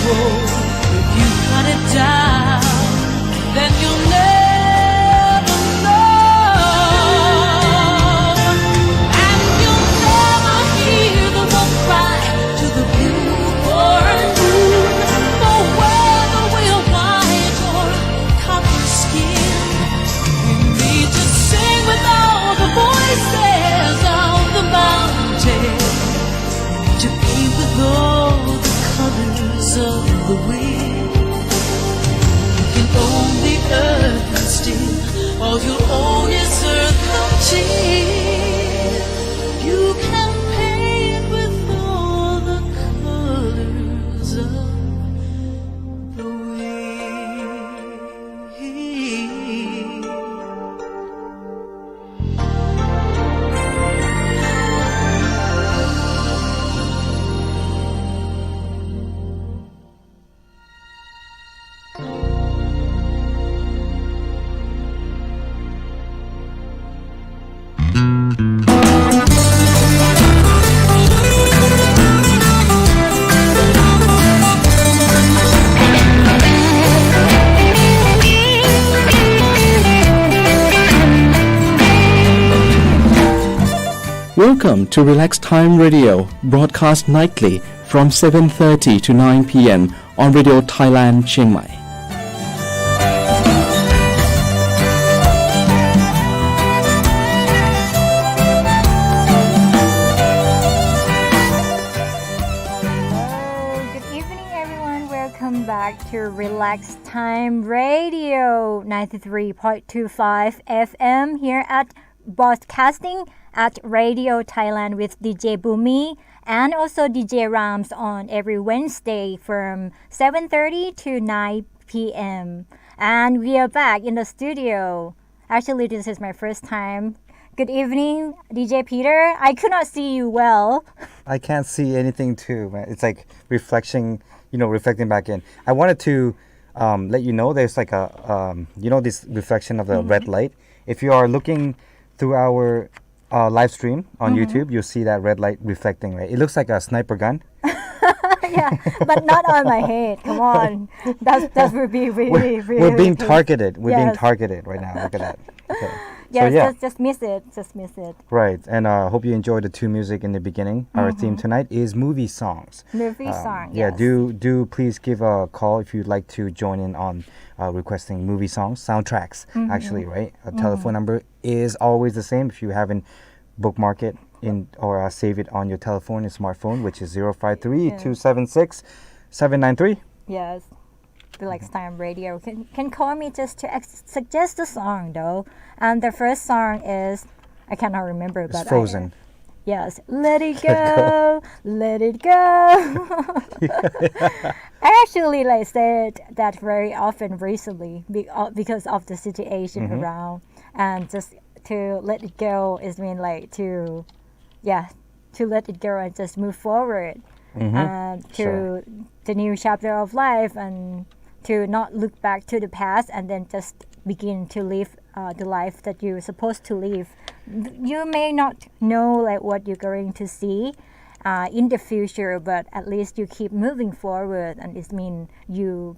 control. If you cut it down, then you'll never know. And you'll never hear the wolf cry to the bluebird moon. For whether we're white or copper skin, we need to sing with all the voices of the mountain, to paint with all the colors of the wind. You can own the earth and still all you own is earth until you can paint with all the colors of the wind. Welcome to Relax Time Radio, broadcast nightly from 7:30 to 9 p.m. on Radio Thailand, Chiang Mai. Hello, good evening everyone. Welcome back to Relax Time Radio 93.25 FM here at broadcasting at Radio Thailand with DJ Bhummy and also DJ Rams on every Wednesday from 7:30 to 9 p.m. And we are back in the studio. Actually, this is my first time. Good evening, DJ Peter. I could not see you well. I can't see anything too, man. It's like reflecting back in. I wanted to let you know there's like a, this reflection of the red light. If you are looking through our live stream on YouTube, you'll see that red light reflecting, right? It looks like a sniper gun. Yeah, but not on my head. Come on. That would be really, really... We're being targeted. We're being Yes. targeted right now. Look at that. Okay. Yes, So, yeah. just miss it. Just miss it. Right. And I hope you enjoyed the two music in the beginning. Our theme tonight is movie songs. Movie song, Yeah, yes. do please give a call if you'd like to join in on requesting movie songs, soundtracks, actually, right? A telephone number is always the same if you haven't bookmark it in or save it on your telephone and smartphone, which is 053-276-793. Yes. Relax Time Radio. Can call me just to suggest a song though. And the first song is, I cannot remember, It's but Frozen. Yes, let it go, let it go. I actually said that very often recently because of the situation around, and just to let it go is mean to let it go and just move forward to the new chapter of life, and to not look back to the past and then just begin to live the life that you're supposed to live. You may not know what you're going to see in the future, but at least you keep moving forward, and it means you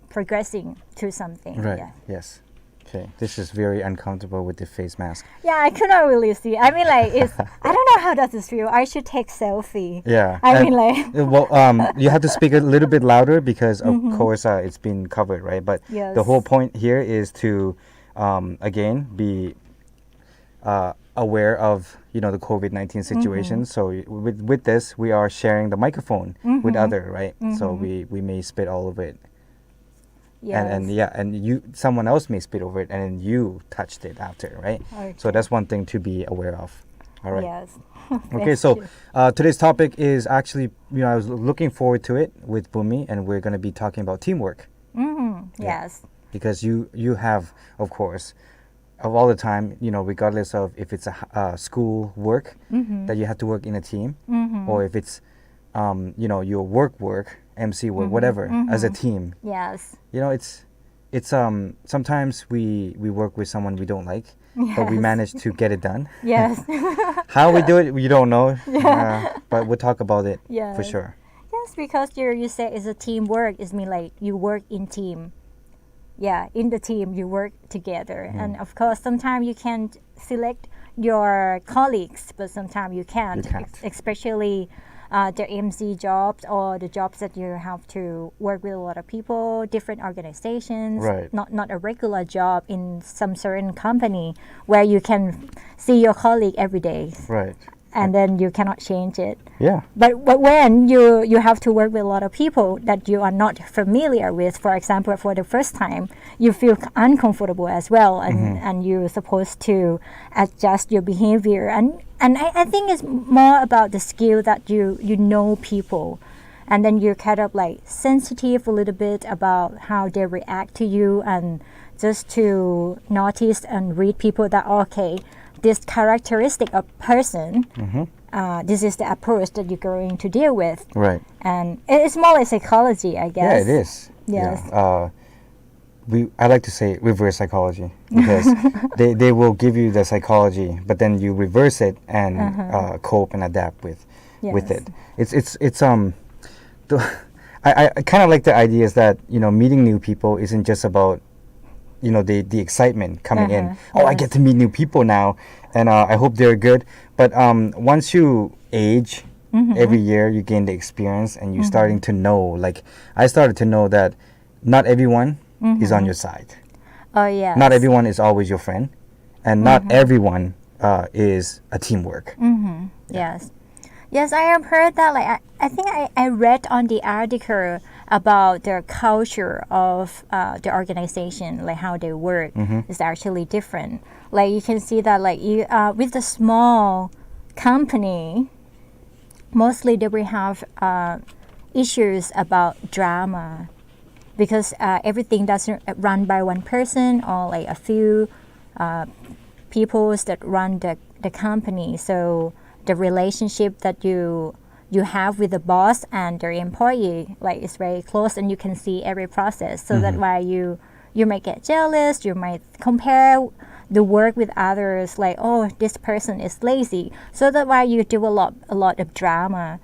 progressing to something. Right. Yeah. Yes. Okay. This is very uncomfortable with the face mask. Yeah, I cannot really see. I mean, it's. I don't know how does this feel. I should take selfie. Yeah. I and- mean, well, you have to speak a little bit louder because, of course, it's been covered, right? But Yes. the whole point here is to, again, be aware of the COVID-19 situation. So with this, we are sharing the microphone with other, right? So we may spit all over it. yes. And someone else may spit over it, and then you touched it after, right? Okay. So that's one thing to be aware of. All right. Yes. Okay, so today's topic is actually, I was looking forward to it with Bhummy, and we're going to be talking about teamwork. Yes. Because you have, of course, of all the time, regardless of if it's a school work that you have to work in a team, or if it's, your work, MC work, whatever, as a team. Yes. It's sometimes we work with someone we don't like, but we Yes. manage to get it done. Yes. How we do it, we don't know, but we'll talk about it for Yes. sure. Yes, Yes, because you say it's a teamwork. It's mean like you work in team. Yeah, in the team you work together, and of course sometimes you can select your colleagues, but sometimes you can't. You can't. Especially the MC jobs or the jobs that you have to work with a lot of people, different organizations. Right. Not a regular job in some certain company where you can see your colleague every day, Right. and then you cannot change it. Yeah. But when you have to work with a lot of people that you are not familiar with, for example, for the first time, you feel uncomfortable as well, and you're supposed to adjust your behavior. And I think it's more about the skill that you know people, and then you're kind of like sensitive a little bit about how they react to you, and just to notice and read people that okay, this characteristic of person, this is the approach that you're going to deal with. Right. And it's more like psychology, I Yeah, guess. it is. Yes. Yeah. I like to say reverse psychology because they will give you the psychology, but then you reverse it and cope and adapt with Yes. it. I kind of like the idea is that meeting new people isn't just about the excitement coming in. Oh, I get to meet new people now, and I hope they're good. But once you age, every year you gain the experience, and you're starting to know. Like I started to know that not everyone is on your side. Oh yeah. Not everyone is always your friend, and not everyone is a teamwork. Yes. Yes, I have heard that. Like I think I read on the article about the culture of the organization, like how they work is actually different. Like you can see that like you with the small company, mostly they will have issues about drama, because everything doesn't run by one person or like a few people that run the company. So the relationship that you have with the boss and their employee like is very close, and you can see every process. So that's why you might get jealous. You might compare the work with others, like, oh, this person is lazy. So that's why you do a lot of drama.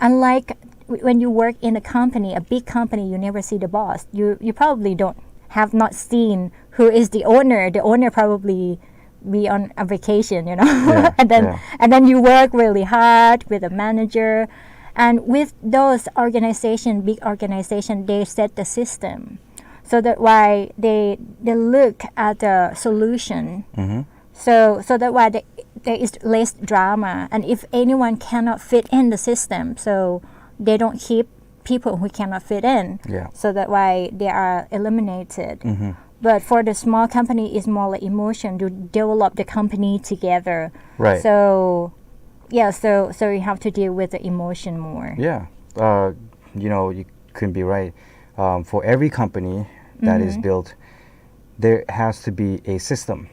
Unlike when you work in a big company, you never see the boss. You probably have not seen who is the owner. The owner probably be on a vacation, Yeah, and then you work really hard with a manager. And with those big organization, they set the system, so that why they look at the solution. So that why there is less drama, and if anyone cannot fit in the system, so they don't keep people who cannot fit in. Yeah. So that why they are eliminated. But for the small company, it's more like emotion to develop the company together. Right. So, yeah, so you have to deal with the emotion more. Yeah. You couldn't be right. For every company that is built, there has to be a system,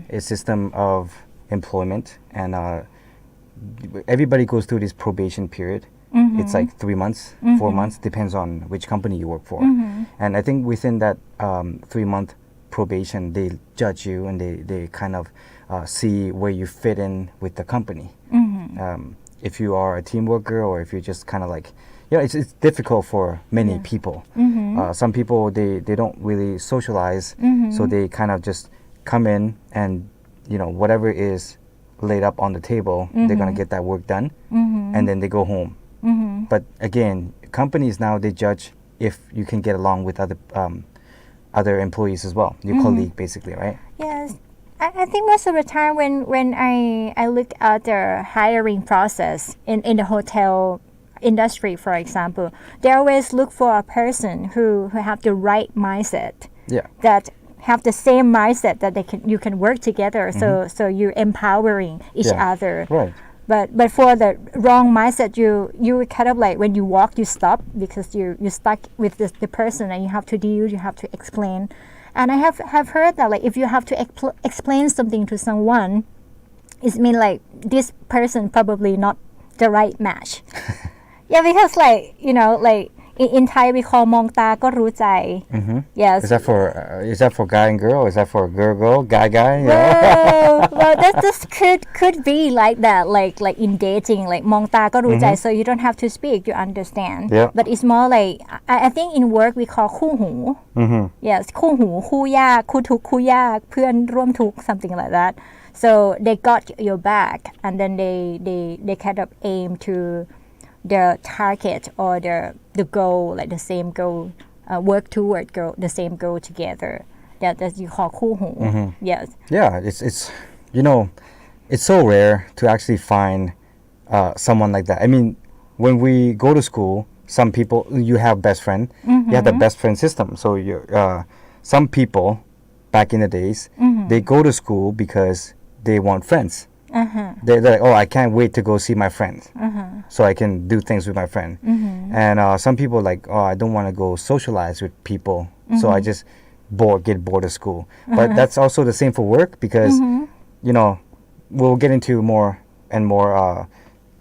a system of employment, and everybody goes through this probation period. It's like 3 months, 4 months, depends on which company you work for. And I think within that 3-month probation, they judge you, and they kind of see where you fit in with the company. If you are a team worker, or if you're just kind of like, it's difficult for many people. Some people, they don't really socialize, so they kind of just come in and, whatever is laid up on the table, they're going to get that work done, and then they go home. But again, companies now, they judge if you can get along with other employees as well, your colleague basically, right? Yes. I think most of the time when I look at the hiring process in the hotel industry, for example, they always look for a person who have the right mindset. Yeah. That have the same mindset that you can work together. So you're empowering each other. Right. But for the wrong mindset, you kind of like when you walk, you stop because you're stuck with the person, and you have to explain. And I have heard that like if you have to explain something to someone, it means like this person probably not the right match. Yeah, because like in Thai we call มองตาก็รู้ใจ yes Is that for guy and girl? Is that for girl, guy? well that just could be like that like in dating like มองตาก็รู้ใจ so you don't have to speak you understand Yeah. but it's more like I think in work we call คู่หู yes คู่หูคู่ยากคู่ทุกข์คู่ยากเพื่อนร่วมทุกข์ something like that so they got your back and then they kind of aim to the target or the goal like the same goal work toward the same goal together that you call คู่หู yes Yeah, it's it's so rare to actually find someone like that. I mean, when we go to school, some people you have best friend, you have the best friend system. So you some people back in the days, they go to school because they want friends. They're like, oh, I can't wait to go see my friends, so I can do things with my friend. And some people like, oh, I don't want to go socialize with people, so I just get bored of school. But that's also the same for work because we'll get into more and more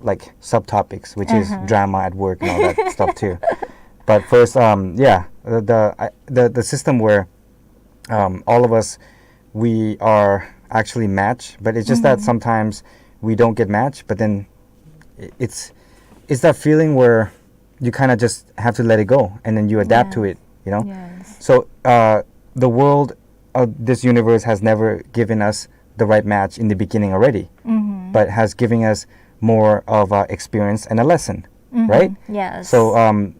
like subtopics, which is drama at work and all that stuff too. But first, the system where all of us we are actually matched, but it's just that sometimes we don't get matched. But then it's that feeling where you kind of just have to let it go, and then you adapt to it. yes So the world of this universe has never given us the right match in the beginning already, but has given us more of experience and a lesson, right? yes So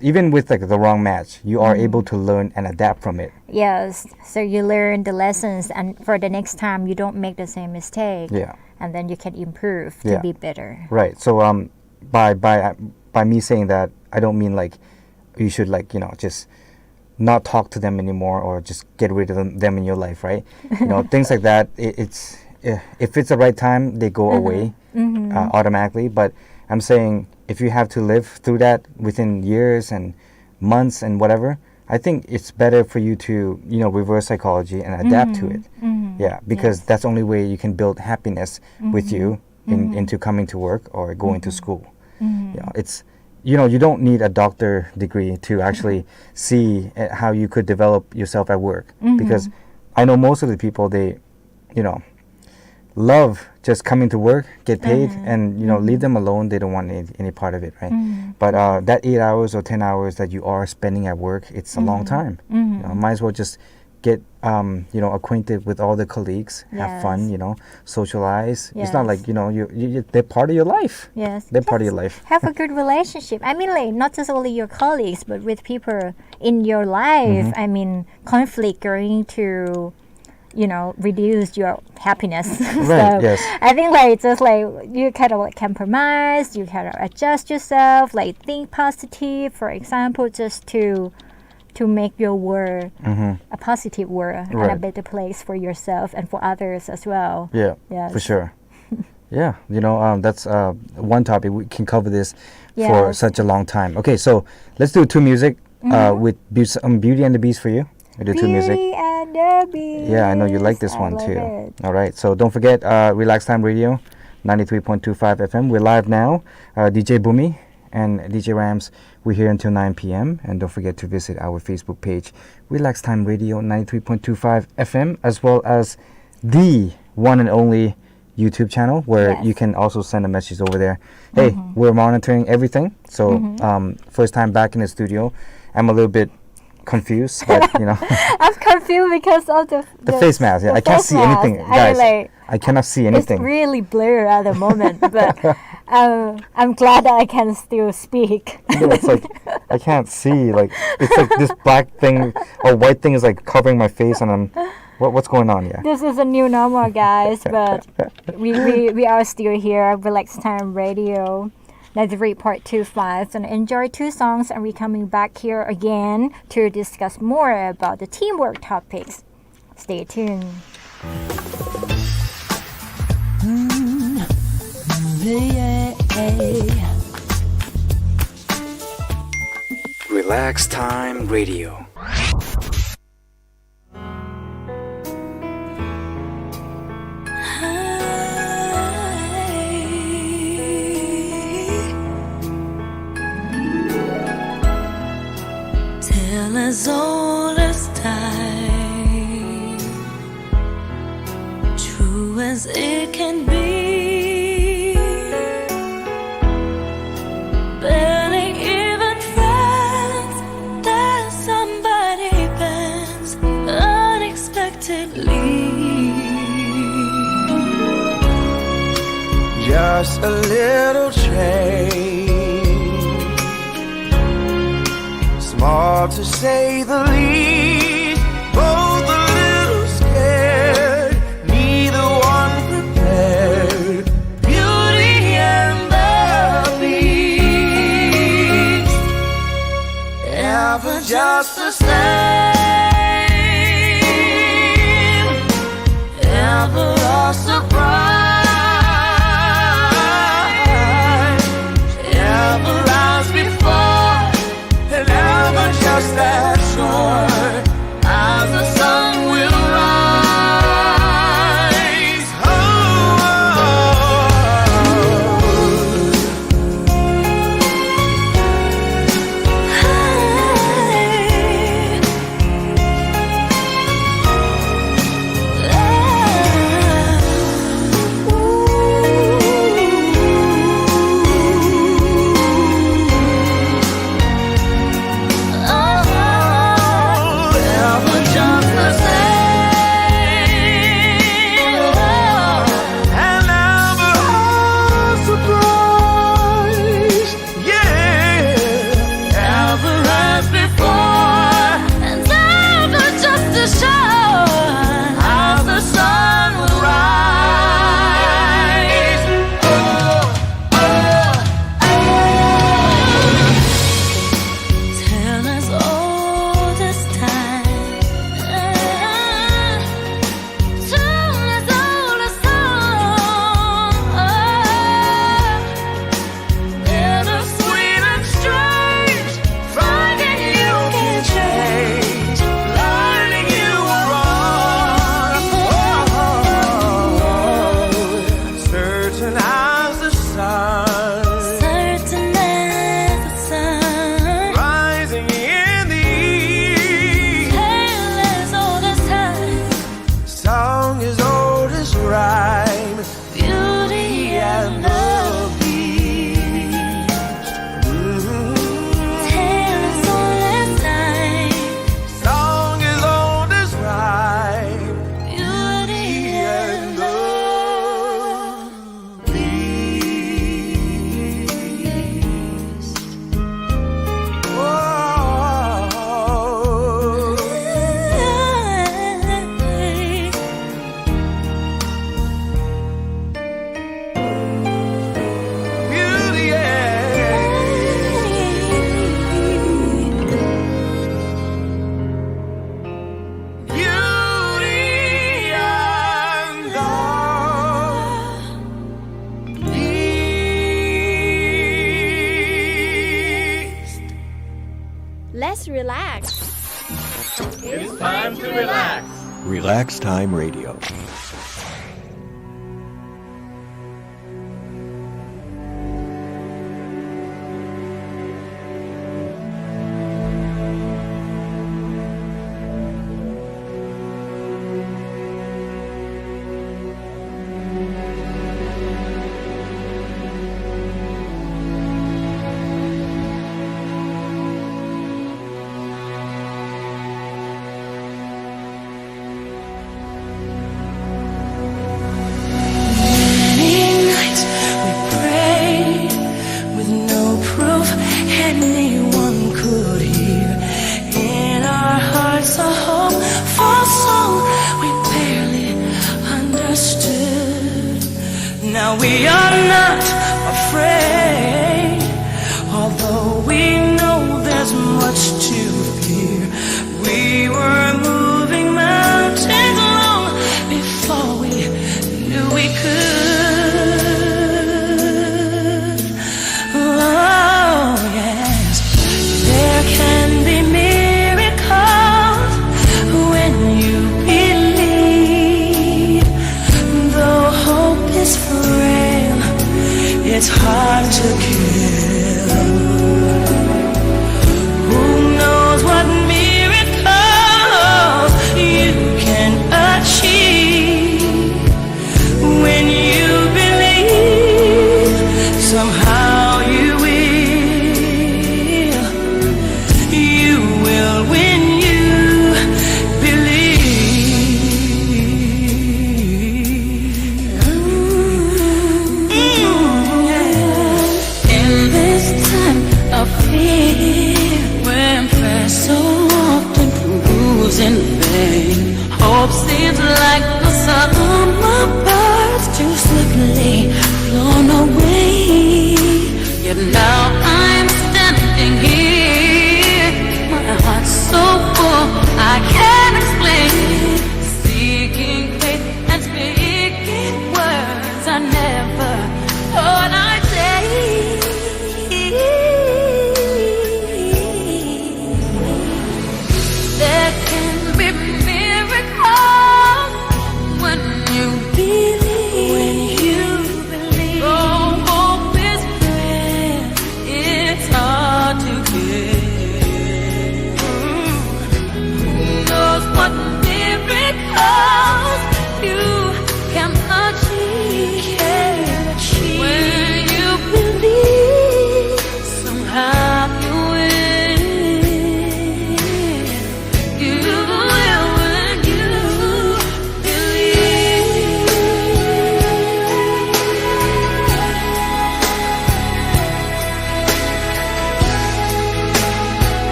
even with like the wrong match, you are able to learn and adapt from it. yes so you learn the lessons and for the next time you don't make the same mistake Yeah. and then you can improve to Yeah. be better Right. So by me saying that, I don't mean like you should like just not talk to them anymore or just get rid of them in your life, right? Things like that. It's if it's the right time, they go away automatically. But I'm saying if you have to live through that within years and months and whatever, I think it's better for you to reverse psychology and adapt to it. Yeah, because that's the only way you can build happiness with you into coming to work or going to school. It's you don't need a doctor degree to actually see how you could develop yourself at work, because I know most of the people, they love just coming to work, get paid, and leave them alone. They don't want any part of it, right? But that 8 hours or 10 hours that you are spending at work, it's a long time. Might as well just get acquainted with all the colleagues, have Yes. fun, socialize. It's not Yes. like they're part of your life. yes They're part of your life. have a good relationship I mean like not just only your colleagues but with people in your life I mean conflict going to reduce your happiness Right, yes. I think like just like you kind of like compromise you kind of adjust yourself like think positive for example just to make your world a positive world and a Right. better place for yourself and for others as well Yeah, Yes. for sure. Yeah, that's one topic. We can cover this for Yes. such a long time. Okay, so let's do two music with Beauty and the Beast for you. We do two music. Beauty and the Beast. Yeah, I know you like this I one love too. it. All right, so don't forget Relax Time Radio, 93.25 FM. We're live now. DJ Bhummy and DJ Rams, we're here until 9 p.m. And don't forget to visit our Facebook page, Relax Time Radio 93.25 FM, as well as the one and only YouTube channel where Yes. you can also send a message over there. Hey, we're monitoring everything. So first time back in the studio. I'm a little bit confused, but I'm confused because of the face mask. Yeah, the I can't face see mask. anything, I guys. mean, like, I cannot see anything. it's really blurred at the moment, but I'm glad that I can still speak. Yeah, it's like I can't see. Like it's like this black thing or white thing is like covering my face, and I'm what's going on? Yeah. This is a new normal, guys, but we are still here. Relax Time Radio. 93.25 and enjoy two songs and we're coming back here again to discuss more about the teamwork topics. Stay tuned. Relax Time Radio. tale as old as time, true as it can be. Barely even friends, that somebody bends unexpectedly. Just a little change, small to say the least. Both a little scared, neither one prepared. Beauty and the Beast, ever just the same, ever a surprise. Just as sure as the sun will rise. Oh, Let's relax. It's time to relax. Relax Time Radio. Now we are not afraid, although we know there's much to fear. We were moving mountains long before we knew we could. Oh yes, there can be miracles when you believe. Though hope is frail, it's hard to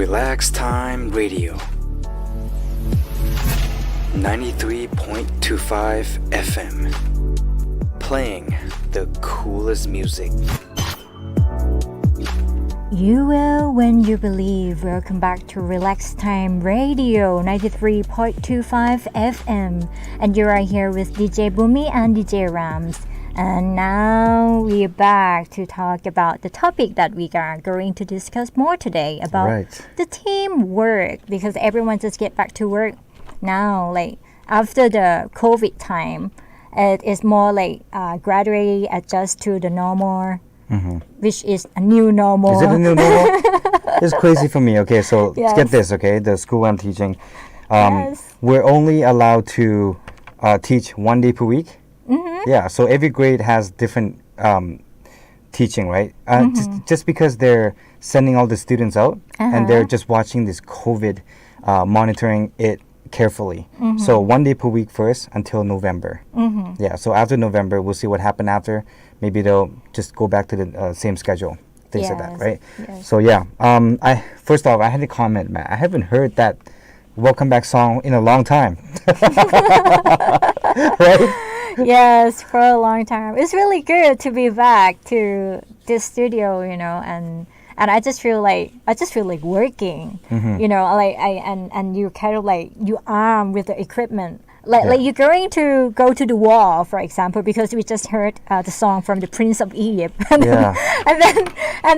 Relax Time Radio 93.25 FM, playing the coolest music. You will when you believe. Welcome back to Relax Time Radio 93.25 FM. And you are here with DJ Bhummy and DJ Rams. And now we're back to talk about the topic that we are going to discuss more today about the teamwork, because everyone just get back to work now, like after the COVID time. It is more like gradually adjust to the normal. Which is a new normal. Is it a new normal? It's crazy for me. Okay, so let's get this, okay? The school I'm teaching, we're only allowed to teach 1 day per week. Yeah, so every grade has different teaching, right? Just because they're sending all the students out and they're just watching this COVID, monitoring it carefully. So 1 day per week first until November. Yeah, so after November, we'll see what happened after. Maybe they'll just go back to the same schedule, things like that, right? So yeah, first off, I had to comment, man. I haven't heard that Welcome Back song in a long time. Right? Yes, for a long time. It's really good to be back to this studio, you know, and I just feel like working, you know, like and you kind of like you arm with the equipment. Like you're going to go to the wall, for example, because we just heard the song from the Prince of Egypt, and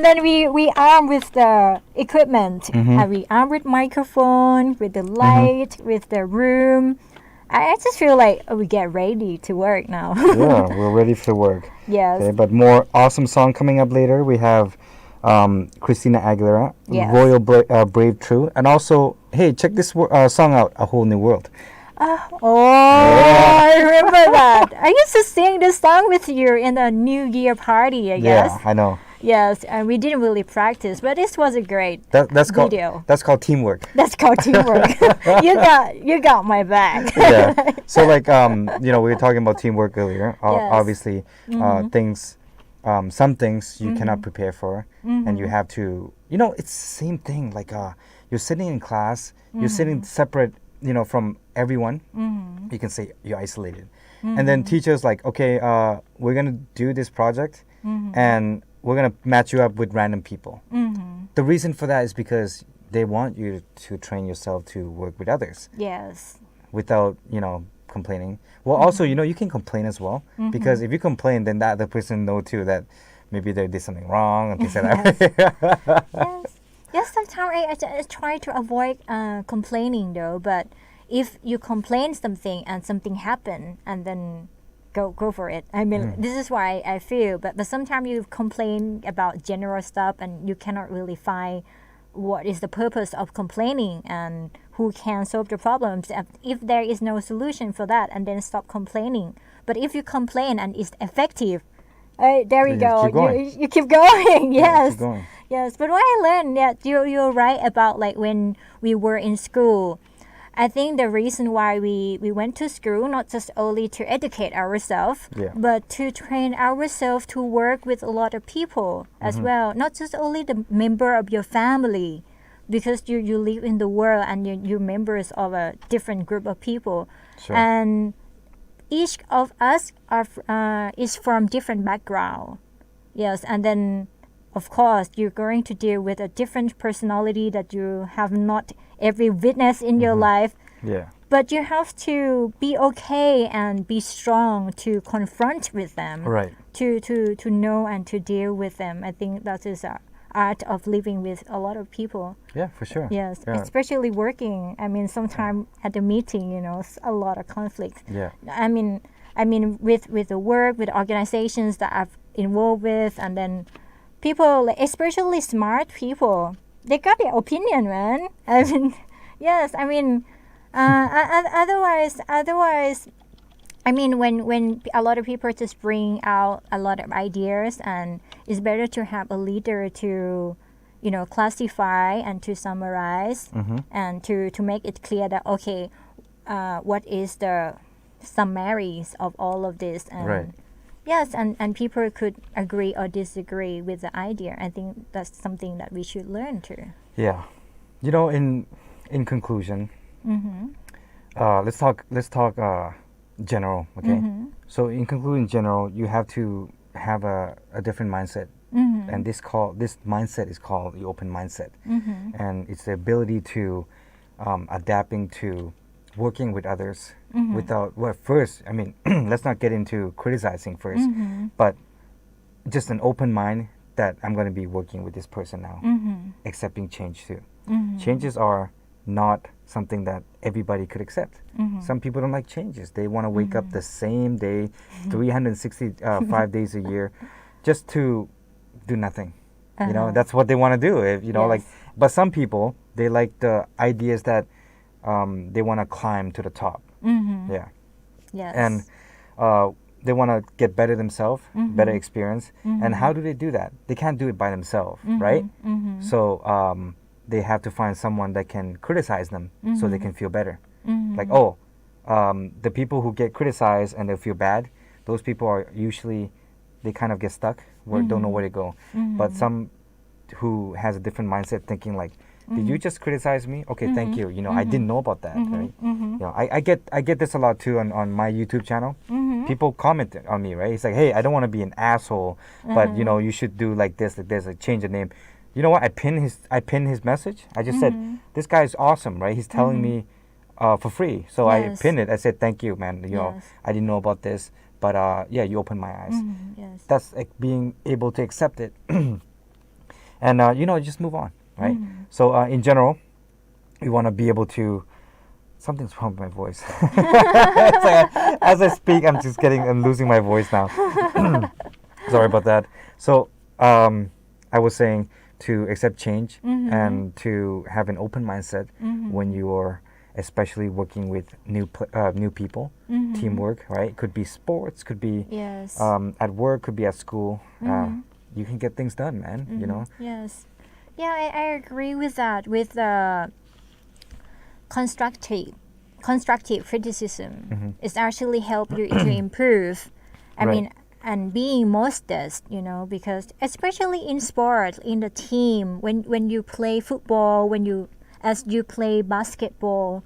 then we arm with the equipment, and we arm with microphone, with the light, with the room. I just feel like we get ready to work now. Yeah, we're ready for work. Yes. Okay, but more awesome song coming up later. We have Christina Aguilera, Royal Brave True, and also, hey, check this song out, A Whole New World. I remember that. I used to sing this song with you in the New Year party, I guess. Yeah, I know. Yes, and we didn't really practice, but this was a great that's video. That's called teamwork. That's called teamwork. you got my back. Yeah. So like you know, we were talking about teamwork earlier. Obviously, things, some things you cannot prepare for, and you have to. You know, it's the same thing. Like you're sitting in class, you're sitting separate, you know, from everyone. You can say you're isolated, and then teachers like, okay, we're gonna do this project, and we're going to match you up with random people. The reason for that is because they want you to train yourself to work with others. Yes. Without, you know, complaining. Well, also, you know, you can complain as well. Because if you complain, then that other person know too that maybe they did something wrong and things like that. Yes, sometimes I try to avoid complaining though. But if you complain something and something happen, and then go for it. I mean, this is why I feel. But sometimes you complain about general stuff, and you cannot really find what is the purpose of complaining and who can solve the problems. If there is no solution for that, and then stop complaining. But if you complain and it's effective, there we go. You keep going. Yes. Keep going. Yes. But what I learned that you're right about, like when we were in school. I think the reason why we went to school, not just only to educate ourselves, but to train ourselves to work with a lot of people as well. Not just only the member of your family, because you live in the world and you're members of a different group of people. Sure. And each of us is from different background. Yes, and then of course you're going to deal with a different personality that you have not every witness in your life. Yeah. But you have to be okay and be strong to confront with them. Right. To know and to deal with them. I think that is a art of living with a lot of people. Yeah, for sure. Yes, Yeah. especially working. I mean, sometimes at the meeting, you know, a lot of conflict. Yeah. I mean, with the work, with organizations that I've involved with, and then people, especially smart people, they got their opinion, man. I mean, yes, I mean, otherwise, I mean, when a lot of people just bring out a lot of ideas, and it's better to have a leader to, you know, classify and to summarize and to make it clear that, okay, what is the summaries of all of this. And yes, and people could agree or disagree with the idea. I think that's something that we should learn too. Yeah. In conclusion, let's talk general, okay? So in conclusion, general, you have to have a different mindset, and this mindset is called the open mindset, and it's the ability to adapting to working with others without first. I mean, let's not get into criticizing first, but just an open mind that I'm going to be working with this person now, accepting change too. Changes are not something that everybody could accept. Some people don't like changes. They want to wake up the same day, 365 days a year, just to do nothing. That's what they want to do. But some people, they like the ideas that they want to climb to the top. Yeah. Yes. And they want to get better themselves, better experience. And how do they do that? They can't do it by themselves, right? So they have to find someone that can criticize them so they can feel better. Like, the people who get criticized and they feel bad, those people are usually, they kind of get stuck, don't know where to go. But some who has a different mindset, thinking like, did you just criticize me? Okay, thank you. I didn't know about that. Right? I get this a lot too on my YouTube channel. People comment on me, right? It's like, hey, I don't want to be an asshole, but you should do like this, like change the name. You know what? I pinned his message. I just said, this guy is awesome, right? He's telling me for free. So I pinned it. I said, thank you, man. I didn't know about this, but you opened my eyes. Yes. That's like being able to accept it, and just move on, right? So in general, we want to be able to. Something's wrong with my voice. It's like as I speak, I'm losing my voice now. Sorry about that. So I was saying to accept change and to have an open mindset when you are especially working with new people, teamwork, right? It could be sports, could be at work, could be at school. You can get things done, man. Yes. Yeah, I agree with that. With constructive criticism, it's actually help you to improve. I mean, and being modest, because especially in sport, in the team, when you play football, as you play basketball,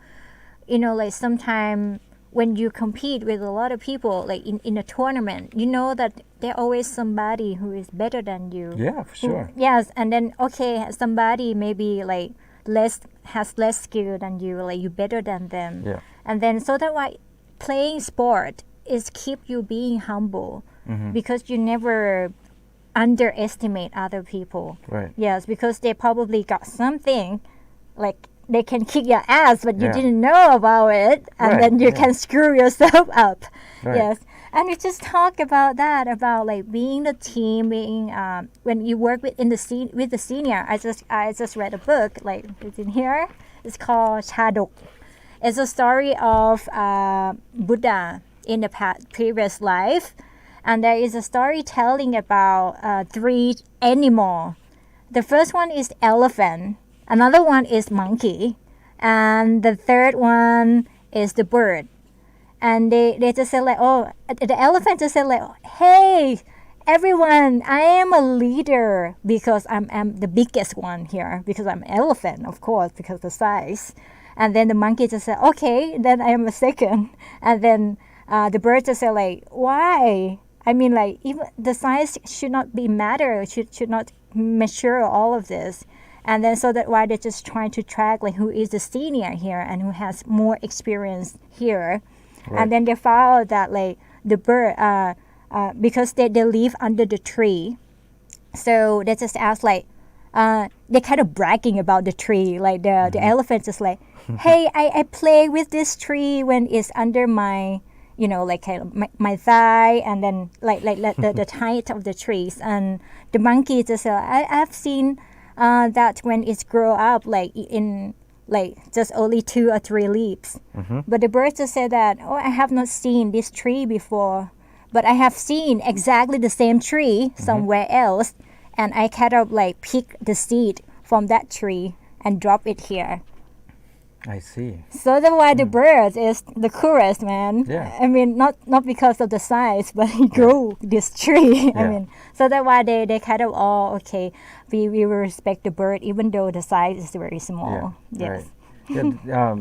like sometimes when you compete with a lot of people, like in a tournament, that there's always somebody who is better than you. Yeah, for sure. Yes, and then somebody maybe like has less skill than you, like you better than them. Yeah. And then so that why playing sport is keep you being humble, because you never underestimate other people. Right. Yes, because they probably got something, like they can kick your ass, but you didn't know about it, and then you can screw yourself up. Right. Yes. And we just talk about that, about like being the team, being when you work with the senior. I just read a book, like it's in here. It's called Chadok. It's a story of Buddha in the previous life, and there is a story telling about 3 animals. The first one is elephant, another one is monkey, and the third one is the bird. And they just said like, the elephant just said like, hey, everyone, I am a leader because I'm the biggest one here, because I'm an elephant, of course, because of the size. And then the monkey just said, okay, then I am a second. And then the bird just said like, why? I mean, like, even the size should not be matter, should not measure all of this. And then so that why they're just trying to track like who is the senior here and who has more experience here. Right. And then they found that like the bird, because they live under the tree, so they just ask like, they're kind of bragging about the tree. Like the elephant is like, hey, I play with this tree when it's under my, like kind of my thigh, and then like the height of the trees. And the monkey just I've seen that when it's grow up like in like just only 2 or 3 leaves. But the bird just said that, I have not seen this tree before, but I have seen exactly the same tree somewhere else, and I kind of like pick the seed from that tree and drop it here. I see. So that's why the bird is the coolest, man. Yeah. I mean, not because of the size, but he grew this tree. I Yeah. mean, so that's why they kind of all okay. We will respect the bird even though the size is very small. Yeah. Yes. Right. Yeah,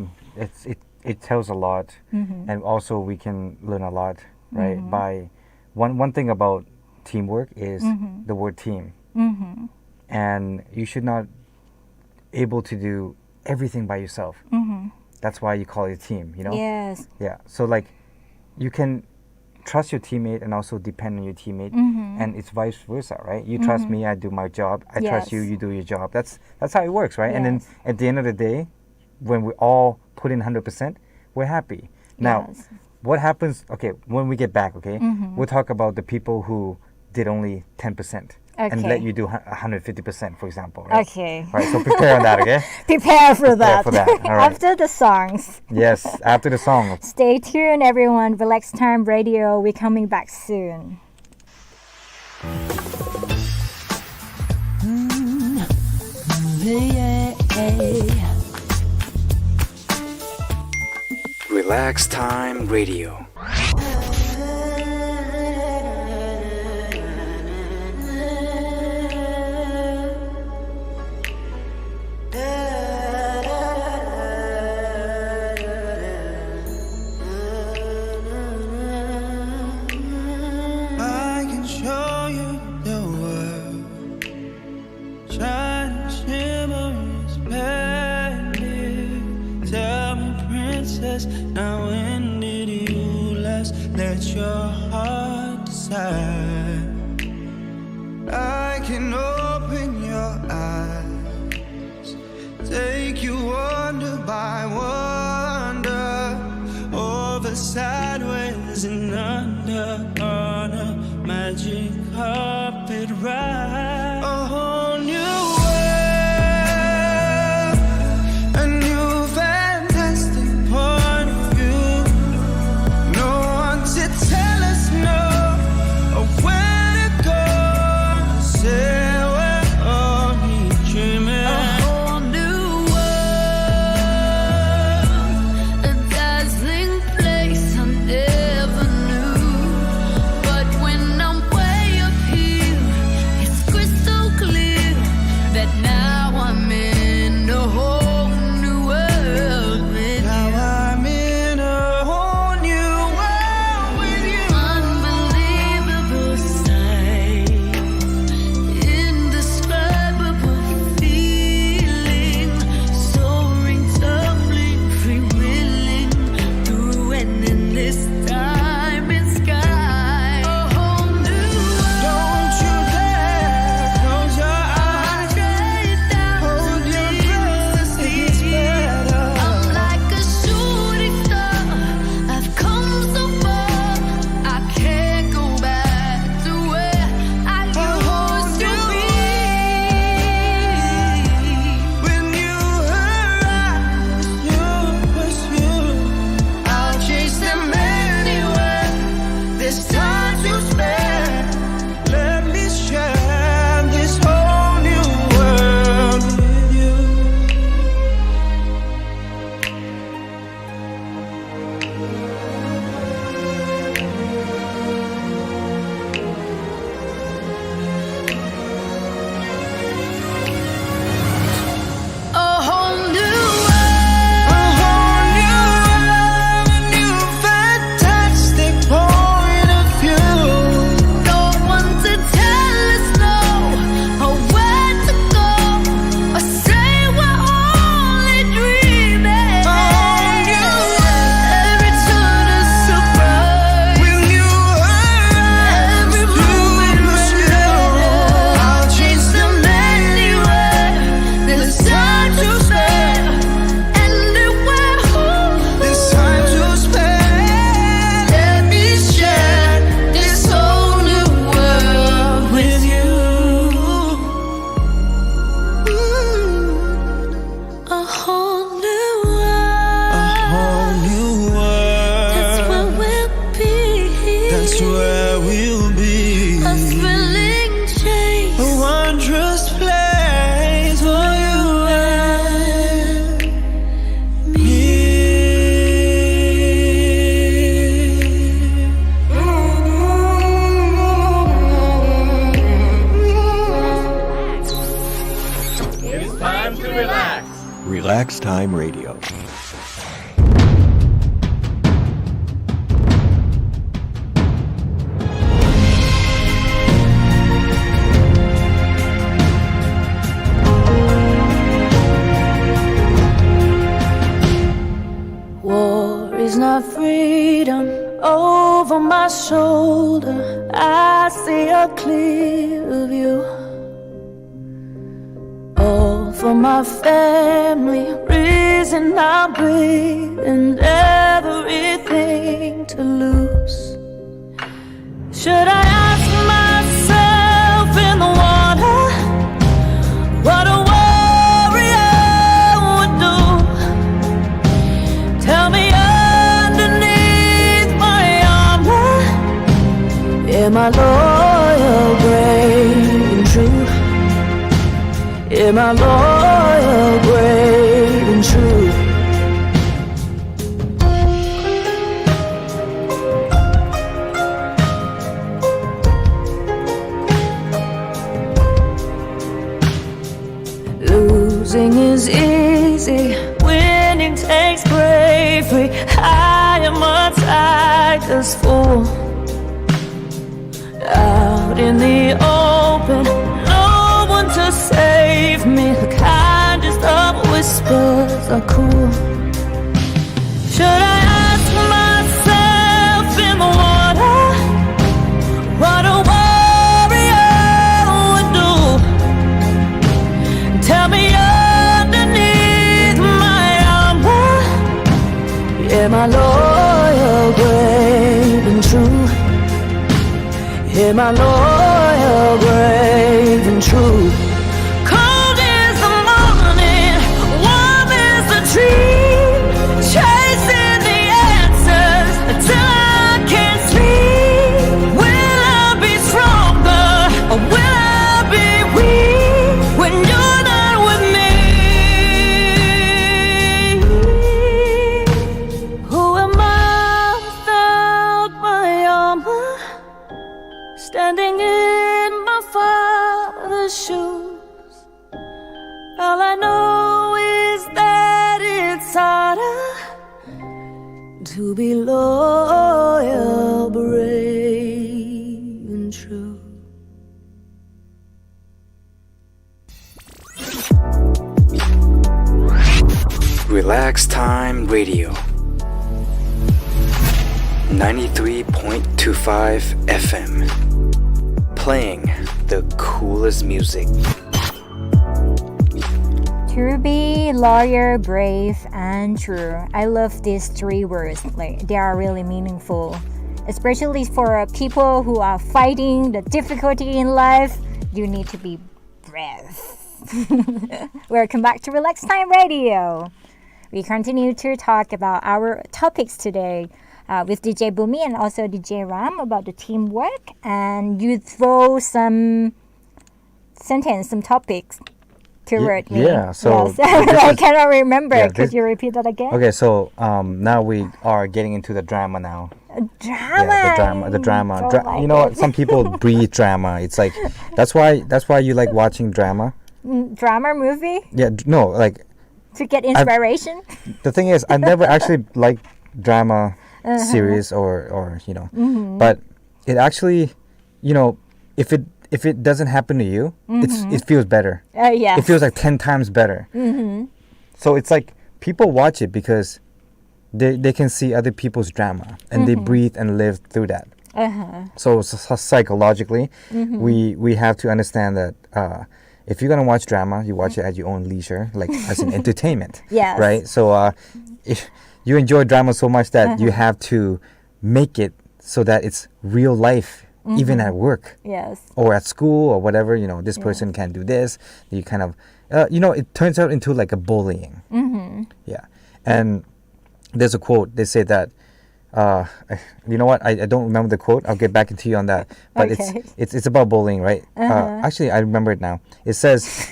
it tells a lot, and also we can learn a lot, right? By one thing about teamwork is the word team, and you should not able to do everything by yourself. That's why you call it a team, you know? Yes. Yeah. So like you can trust your teammate and also depend on your teammate, and it's vice versa, right? You trust me, I do my job. I trust you, Yes. you do your job. That's how it works, right? And then Yes. at the end of the day, when we all put in 100%, we're happy. Now, Yes. what happens? Okay, when we get back, okay, we'll talk about the people who did only 10%. And let Okay. you do 150%, for example. Right? Okay. All right, so prepare on that, okay? Prepare for that. for that, all right. After the songs. Yes, after the song. Stay tuned, everyone. Relax Time Radio. We're coming back soon. Relax Time Radio. I can show you the world, shining, shimmering, splendid. Tell me, princess, now when did you last let your heart decide? I can open your eyes, take you wonder by wonder, over, sideways, and under, on a magic carpet ride. A whole new world, a new fantastic point of view. No one to tell us no, or where to go. Sail Relax Time Radio. War is not freedom over my shoulder. I see a clear view. All for my family, reason I breathe, and everything to lose. Should I ask myself in the water what a warrior would do? Tell me underneath my armor, am I loyal, brave, and true? Am I loyal, brave, and true? Losing is easy, winning takes bravery. I am a tiger's fool. Out in the open, no one to save me. The kindest of whispers are cool. Should I ask myself in the water what a warrior would do? Tell me underneath my armor, am I loyal, brave, and true? Am I loyal, brave, and true? Cold is the morning, warm is the dream, chasing the answers until I can't sleep. Will I be stronger or will I be weak when you're not with me? Who am I without my armor? Standing in my father's shoes, all I know is that it's harder to be loyal, brave, and true. Relax Time Radio. 93.25 FM. Playing the coolest music. To be lawyer, brave, and true. I love these three words. Like, they are really meaningful, especially for people who are fighting the difficulty in life. You need to be brave. Welcome back to Relax Time Radio. We continue to talk about our topics today. With DJ Bhummy and also DJ Ram about the teamwork, and you throw some sentence, some topics toward me. Yeah, so yes. I cannot remember. Yeah, Could you repeat that again? Okay, so now we are getting into the drama now. Drama. Yeah, the drama. Don't like you know it. what? Some people breathe drama. It's like that's why you like watching drama. Drama movie Yeah, no, like to get inspiration. the thing is, I never actually liked drama series or you know, but it actually, you know, if it doesn't happen to you, it feels better. Yeah. It feels like 10 times better. So it's like people watch it because they can see other people's drama and they breathe and live through that. So psychologically, we have to understand that if you're gonna watch drama, you watch it at your own leisure, like as an entertainment. Yes. Right. So if you enjoy drama so much that you have to make it so that it's real life, even at work. Yes. Or at school or whatever, you know, this person can do this. You kind of, you know, it turns out into like a bullying. Yeah. And there's a quote. They say that, you know what? I don't remember the quote. I'll get back into you on that. But it's about bullying, right? Actually, I remember it now. It says...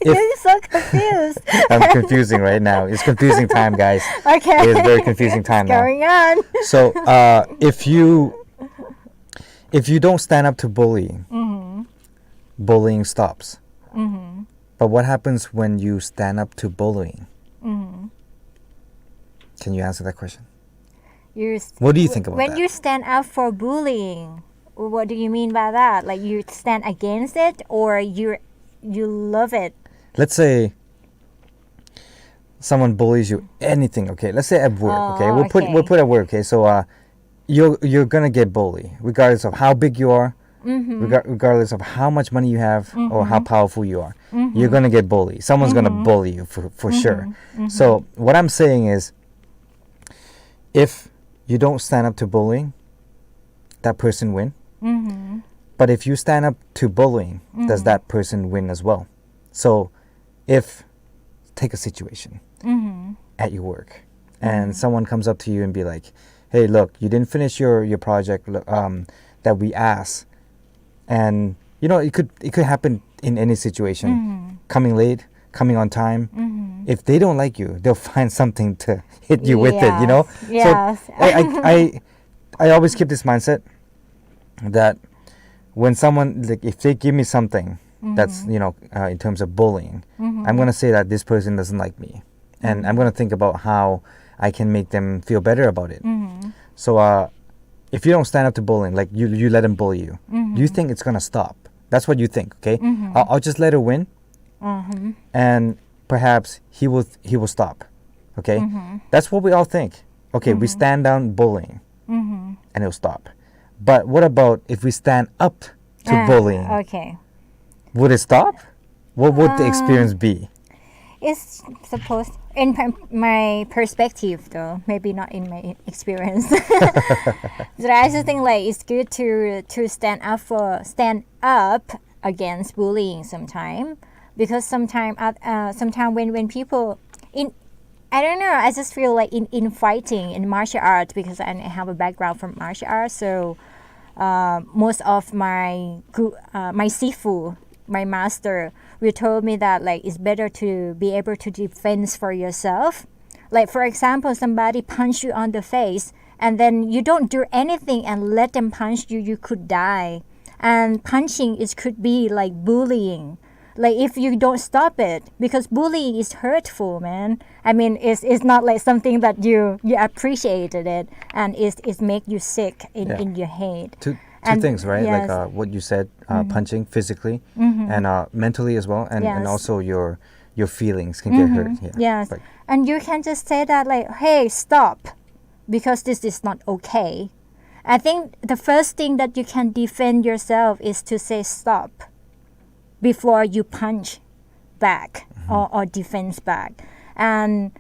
You're so confused. I'm confusing right now. It's confusing time, guys. Okay. It is very confusing time now. Going on. So, if you don't stand up to bullying, bullying stops. But what happens when you stand up to bullying? Can you answer that question? What do you think about when that? you stand up for bullying? What do you mean by that? Like you stand against it, or you love it? Let's say someone bullies you, anything. Okay, let's say at work. Okay, we'll put at work. Okay, so you're gonna get bullied regardless of how big you are, regardless of how much money you have or how powerful you are. You're gonna get bullied. Someone's gonna bully you for sure. So what I'm saying is, if you don't stand up to bullying, that person win. But if you stand up to bullying, does that person win as well? So if take a situation at your work and someone comes up to you and be like, hey, look, you didn't finish your project that we asked. And you know, it could happen in any situation. Coming late, coming on time. If they don't like you, they'll find something to hit you with it, you know? Yes. So I always keep this mindset that when someone, like, if they give me something that's, you know, in terms of bullying, I'm going to say that this person doesn't like me. And I'm going to think about how I can make them feel better about it. So if you don't stand up to bullying, like you let them bully you, you think it's going to stop. That's what you think, okay? I'll just let her win. And perhaps he will stop, okay? That's what we all think. Okay, we stand down bullying and it'll stop. But what about if we stand up to bullying? Okay. Would it stop? What would the experience be? It's supposed, in my perspective though, maybe not in my experience. But I just think like it's good to stand up against bullying sometime, because sometimes when people I don't know, I just feel like in fighting, in martial arts, because I have a background from martial arts, so most of my sifu, my master, will told me that like it's better to be able to defend for yourself. Like for example, somebody punch you on the face and then you don't do anything and let them punch you, you could die. And punching could be like bullying. Like if you don't stop it, because bullying is hurtful, man. I mean, it's not like something that you appreciated it, and it's make you sick in your head. Two And things, right? yes. Like what you said, punching physically and mentally as well, and Yes. also your feelings can get hurt. Yeah. Yes, Like, and you can just say that like, hey, stop, because this is not okay. I think the first thing that you can defend yourself is to say stop before you punch back or defense back. And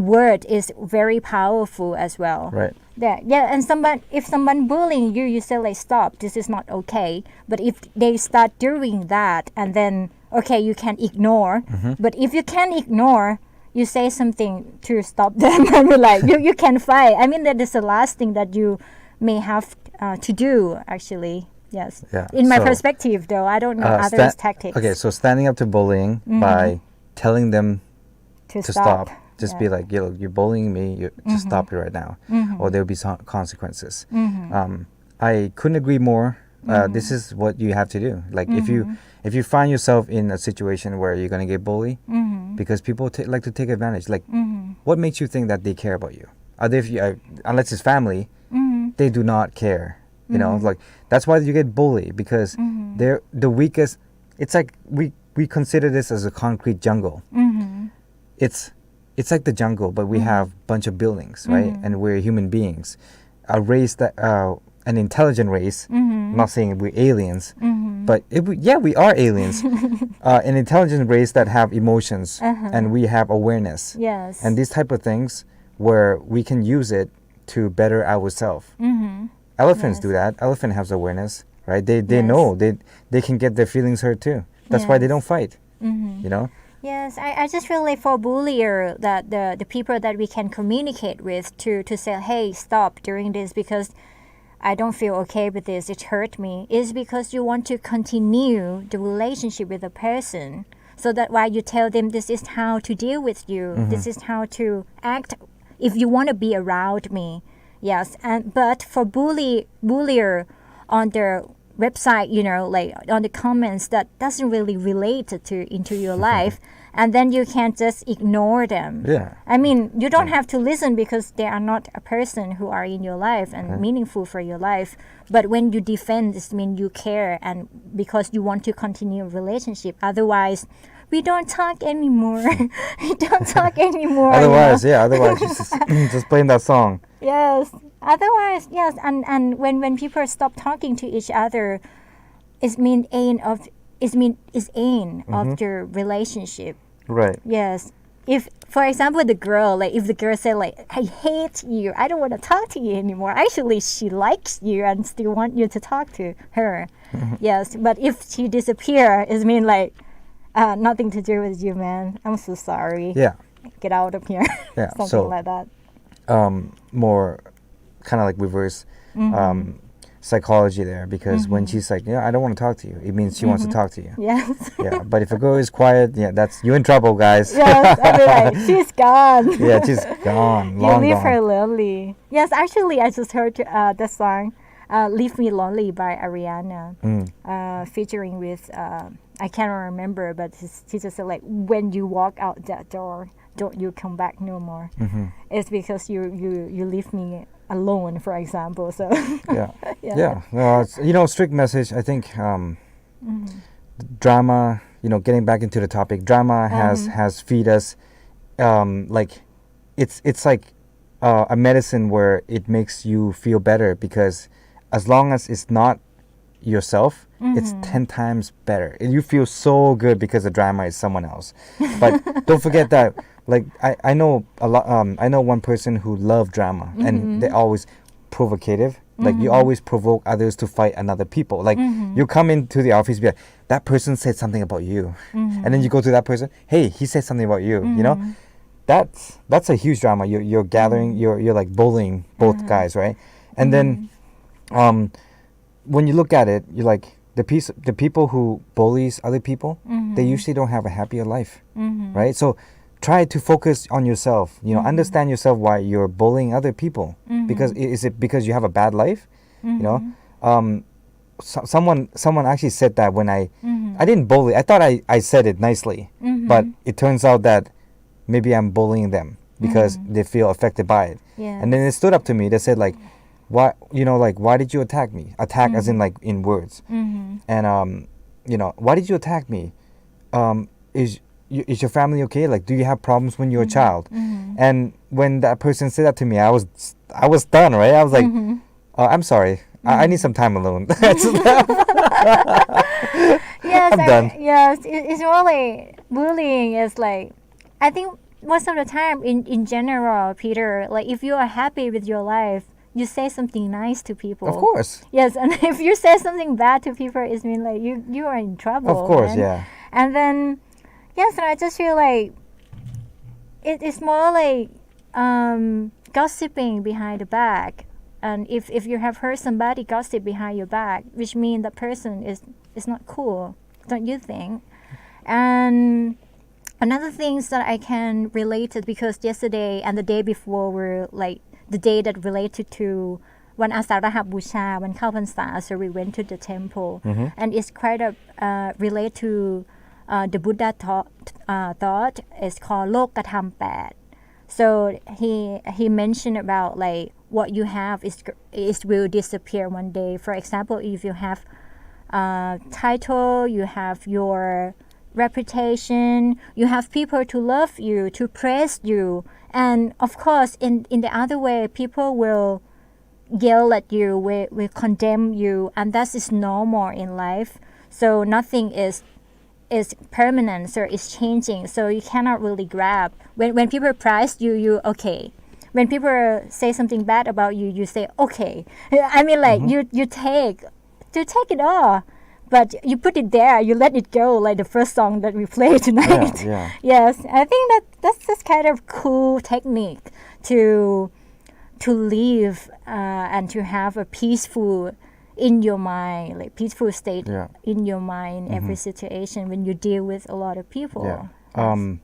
word is very powerful as well. right. Yeah, and if someone bullying you, you say like stop, this is not okay. But if they start doing that, and then okay, you can ignore. But if you can't ignore, you say something to stop them. I mean, like you can fight. I mean, that is the last thing that you may have to do, actually. Yes. Yeah, In my so, perspective, though, I don't know others' tactics. Okay, so standing up to bullying by telling them to to stop. Just Yeah. be like, you're bullying me. Just stop it right now, or there'll be some consequences. I couldn't agree more. This is what you have to do. Like if you find yourself in a situation where you're gonna get bullied, because people like to take advantage. Like, what makes you think that they care about you? Unless it's family, they do not care. You know, like that's why you get bullied, because they're the weakest. It's like we consider this as a concrete jungle. It's like the jungle, but we have a bunch of buildings, right? And we're human beings, a race that an intelligent race. I'm not saying we're aliens, but we are aliens. An intelligent race that have emotions and we have awareness. Yes. And these type of things where we can use it to better ourselves. Elephants do that. Elephant has awareness, right? They know they can get their feelings hurt too. That's why they don't fight. You know. Yes, I just feel like for bullier, that the people that we can communicate with to say, hey, stop doing this because I don't feel okay with this, it hurt me, is because you want to continue the relationship with the person. So that why you tell them this is how to deal with you, this is how to act if you want to be around me. Yes, but for bullier on their website, like on the comments that doesn't really relate into your life, and then you can just ignore them. Yeah. I mean, you don't have to listen because they are not a person who are in your life and meaningful for your life. But when you defend, this means you care, and because you want to continue a relationship. Otherwise, we don't talk anymore. We don't talk anymore. Otherwise, just playing that song. Yes. Otherwise, yes. And when people stop talking to each other, it means end of the relationship. Right. Yes. If, for example, the girl, like if the girl said like, I hate you, I don't want to talk to you anymore. Actually, she likes you and still want you to talk to her. Yes. But if she disappear, it means like, nothing to do with you, man. I'm so sorry. Yeah. Get out of here. Yeah. Something So, like that. more kind of like reverse psychology there, because when she's like, I don't want to talk to you, it means she wants to talk to you. Yes. Yeah. But if a girl is quiet, that's you in trouble, guys. Yes. I mean, like, she's gone. Yeah, she's gone. You Long leave gone. her lonely. Yes, actually, I just heard the song "Leave Me Lonely" by Ariana, featuring with I can't remember, but she just said like, when you walk out that door, don't you come back no more. It's because you leave me alone, for example. So Yeah. No, it's, strict message. I think drama. Getting back into the topic, drama has feed us. Like, it's like a medicine where it makes you feel better, because as long as it's not yourself, it's 10 times better. And you feel so good because the drama is someone else. But don't forget that, like, I know a lot. I know one person who loved drama, and they're always provocative. Like, you always provoke others to fight another people. Like, you come into the office, be like, that person said something about you, and then you go to that person, hey, he said something about you. That's a huge drama. You're gathering. You're like bullying both guys, right? And then, when you look at it, you're like, the people who bullies other people, they usually don't have a happier life, right? So try to focus on yourself. Understand yourself why you're bullying other people. Because is it because you have a bad life? Someone actually said that when I didn't bully. I thought I said it nicely, but it turns out that maybe I'm bullying them because they feel affected by it. Yes. And then it stood up to me. They said like, why did you attack me? Attack as in like in words. And why did you attack me? Is your family okay? Like, do you have problems when you're a child? And when that person said that to me, I was done, right? I was like, I'm sorry. I need some time alone. Yes, I'm done. Yes, it's really bullying is like, I think most of the time in general, Peter, like if you are happy with your life, you say something nice to people. Of course. Yes, and if you say something bad to people, it means like you are in trouble. Of course, man. yeah. And then, yes, and I just feel like it's more like gossiping behind the back. And if you have heard somebody gossip behind your back, which means that person is not cool, don't you think? And another things that I can relate it, because yesterday and the day before were like the day that related to วันอาสาฬหบูชา วันเข้าพรรษา so we went to the temple, and it's quite a relate to the Buddha thought is called โลกธรรม 8. So he mentioned about like what you have is will disappear one day. For example, if you have title, you have your reputation, you have people to love you, to praise you, and of course in the other way, people will yell at you, will condemn you, and that is normal in life. So nothing is permanent, so it's changing, so you cannot really grab. When people praise you okay. When people say something bad about you, you say okay. I mean, like you take it all, but you put it there, you let it go, like the first song that we played tonight. Yeah. Yes, I think that's just kind of cool technique to live and to have a peaceful in your mind, like peaceful state in your mind in every situation when you deal with a lot of people. Yeah.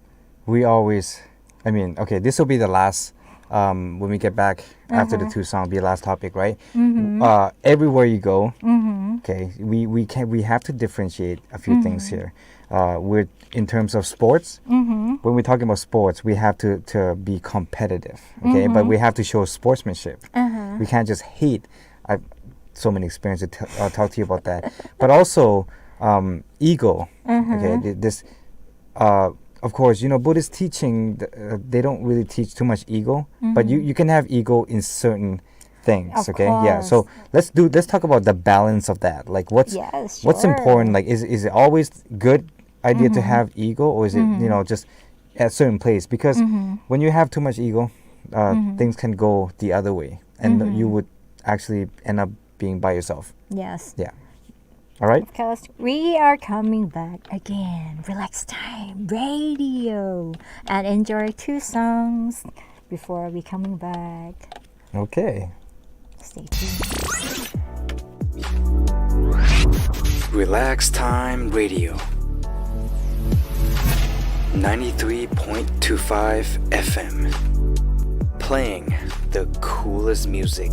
We always, I mean, okay, this will be the last when we get back after the two songs, be last topic, right? Mm-hmm. Everywhere you go, okay, we have to differentiate a few things here. With in terms of sports, when we're talking about sports, we have to be competitive, okay? But we have to show sportsmanship. We can't just hate. I've so many experiences to I'll talk to you about that. But also ego. Okay, this. Of course, Buddhist teaching, they don't really teach too much ego, but you can have ego in certain things. Of Okay, yeah. So let's talk about the balance of that. Like what's important. Like is it always good idea to have ego, or is it just at a certain place? Because when you have too much ego, things can go the other way, and you would actually end up being by yourself. Yes. Yeah. All right. Of course, we are coming back again. Relax Time Radio, and enjoy two songs before we coming back. Okay. Stay tuned. Relax Time Radio 93.25 FM, playing the coolest music.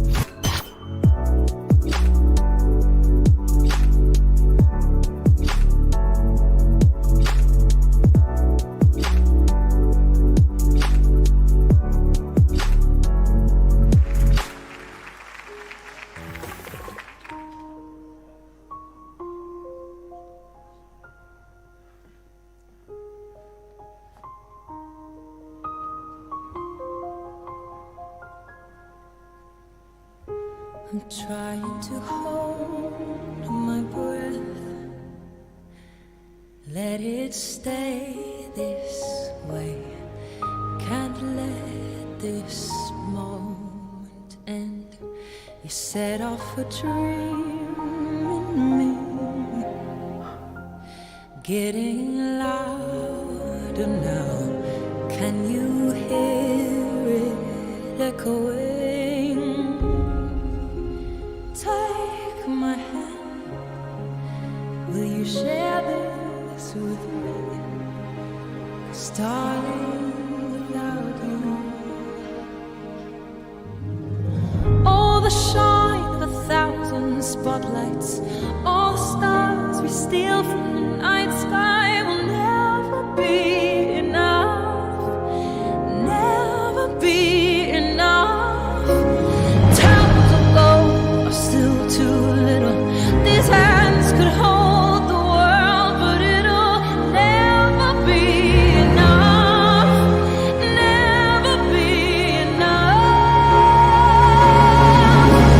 I'm trying to hold my breath, let it stay this way. Can't let this moment end. You set off a dream in me, getting louder now. Can you hear it echoing? Take my hand, will you share this with me? 'Cause darling, without you, all the shine of 1,000 spotlights, all the stars we steal from the night sky will never be enough, never be enough. Towers of gold are still too little. These hands could hold the world, but it'll never be enough, never be enough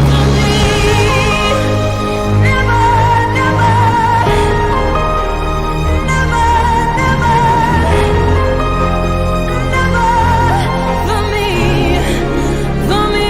for me. Never, never, never, never, never for me, for me.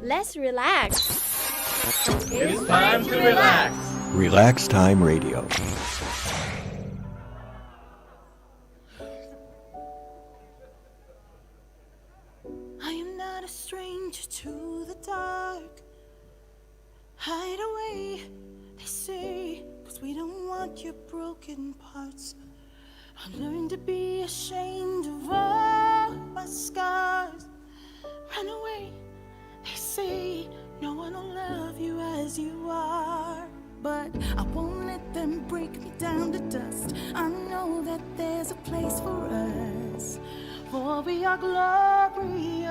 Let's relax. It's time to relax. Relax Time Radio. I am not a stranger to the dark. Hide away, they say, 'cause we don't want your broken parts. I learned to be ashamed of all my scars. Run away, they say, no one will love you as you are. But I won't let them break me down to dust. I know that there's a place for us, for we are glorious.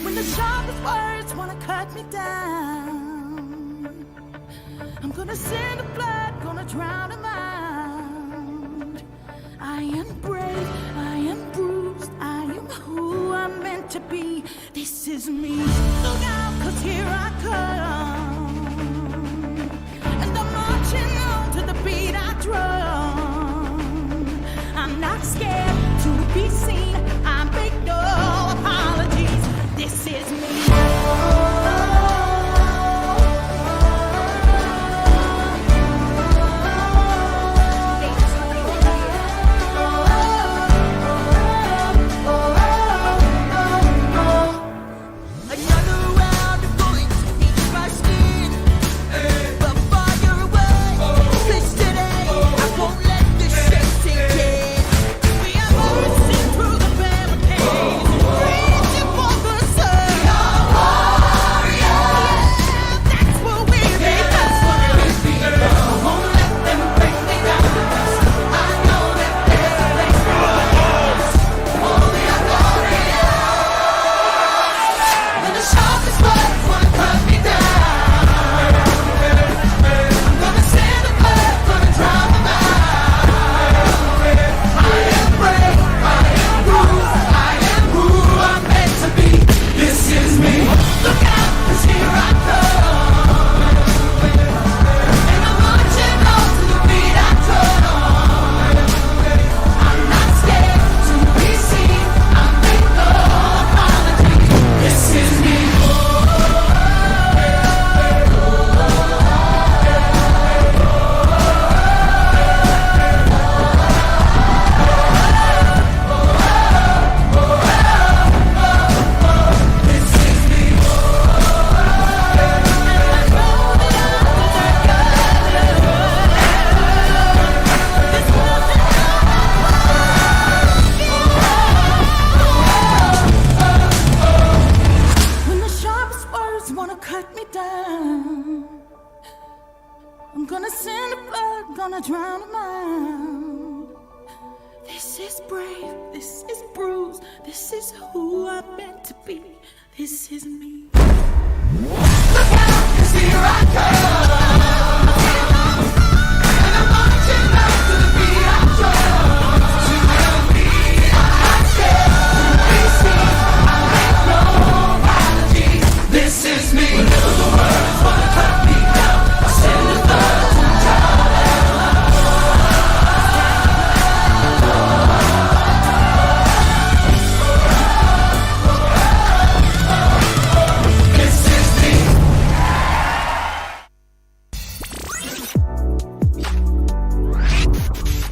When the sharpest words wanna cut me down, I'm gonna send the blood, gonna drown them out. I am brave, I am bruised, I am who I'm meant to be. This is me. Look out, 'cause here I come, and I'm marching on to the beat I drum. I'm not scared to be seen, I make no apologies. This is me.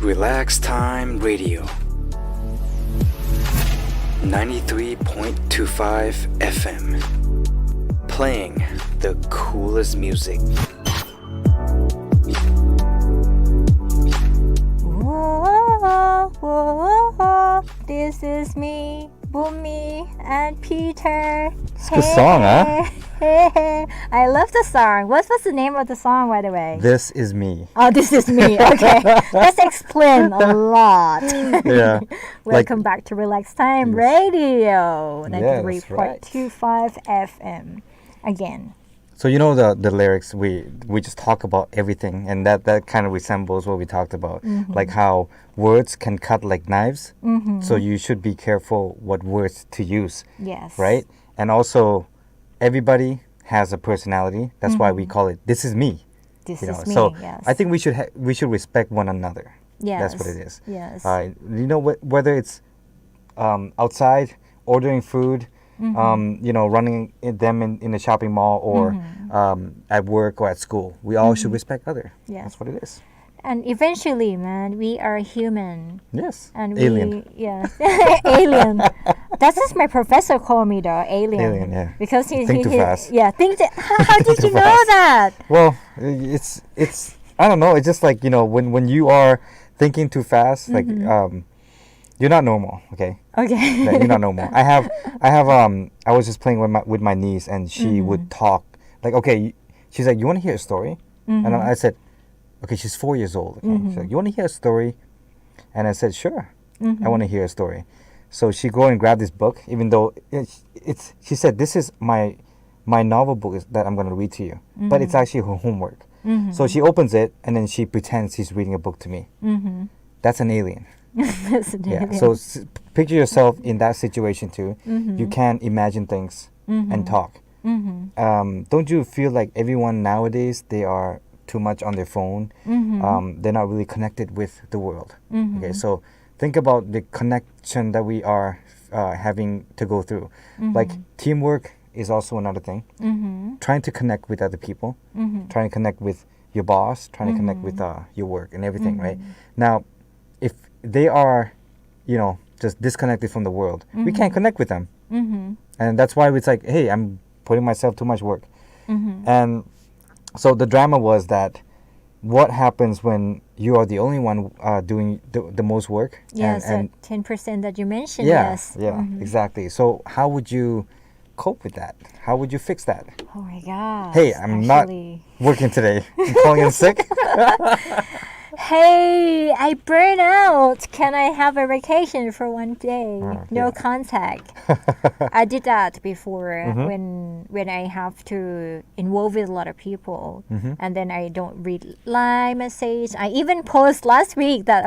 Relax Time Radio 93.25 FM, playing the coolest music. Whoa, whoa, whoa. This is me, Bhummy, and Peter. It's a good song, huh? Hey. I love the song. What's the name of the song, by the way? This is me. Oh, this is me. Okay. Let's explain a lot. Yeah. Welcome back to Relax Time Radio. Yeah, that's right. 93.25 FM. Again. So you know the lyrics, we just talk about everything, and that kind of resembles what we talked about, like how words can cut like knives. So you should be careful what words to use. Yes. Right? And also, everybody has a personality. That's why we call it "This is me." This is me. So yes. I think we should respect one another. Yes. That's what it is. Yes. You know, whether it's outside ordering food, you know, running them in a shopping mall or at work or at school. We all should respect other. Yes. That's what it is. And eventually, man, we are human. Yes. And Alien. yes, alien. That's just my professor call me though, alien. Alien, yeah. Because Think too fast. Yeah, how did you too know fast. that? Well, it's I don't know. It's just like, you know, when you are thinking too fast, like you're not normal. Okay. Okay. Like, you're not normal. I was just playing with my niece, and she would talk like, okay, she's like, you want to hear a story? And I said, okay, she's 4 years old. Okay? She's like, you want to hear a story? And I said, sure, I want to hear a story. So she go and grab this book, even though it's she said, this is my novel book that I'm going to read to you, but it's actually her homework. So she opens it and then she pretends she's reading a book to me. That's an alien. That's an Yeah. alien. So picture yourself in that situation too. You can imagine things and talk. Don't you feel like everyone nowadays, they are too much on their phone? They're not really connected with the world. Okay, so think about the connection that we are having to go through. Like teamwork is also another thing. Trying to connect with other people, trying to connect with your boss, trying to connect with your work and everything, right? Now, if they are, you know, just disconnected from the world, we can't connect with them. And that's why it's like, hey, I'm putting myself too much work. And so the drama was that what happens when you are the only one doing the most work? Yes, and 10% that you mentioned. yeah, Yes. yeah, exactly. So how would you cope with that? How would you fix that? Oh my God. Hey, I'm actually. not working today. I'm calling in sick. Hey, I burn out. Can I have a vacation for one day? No yeah. contact. I did that before when I have to involve with a lot of people, and then I don't read live message. I even post last week that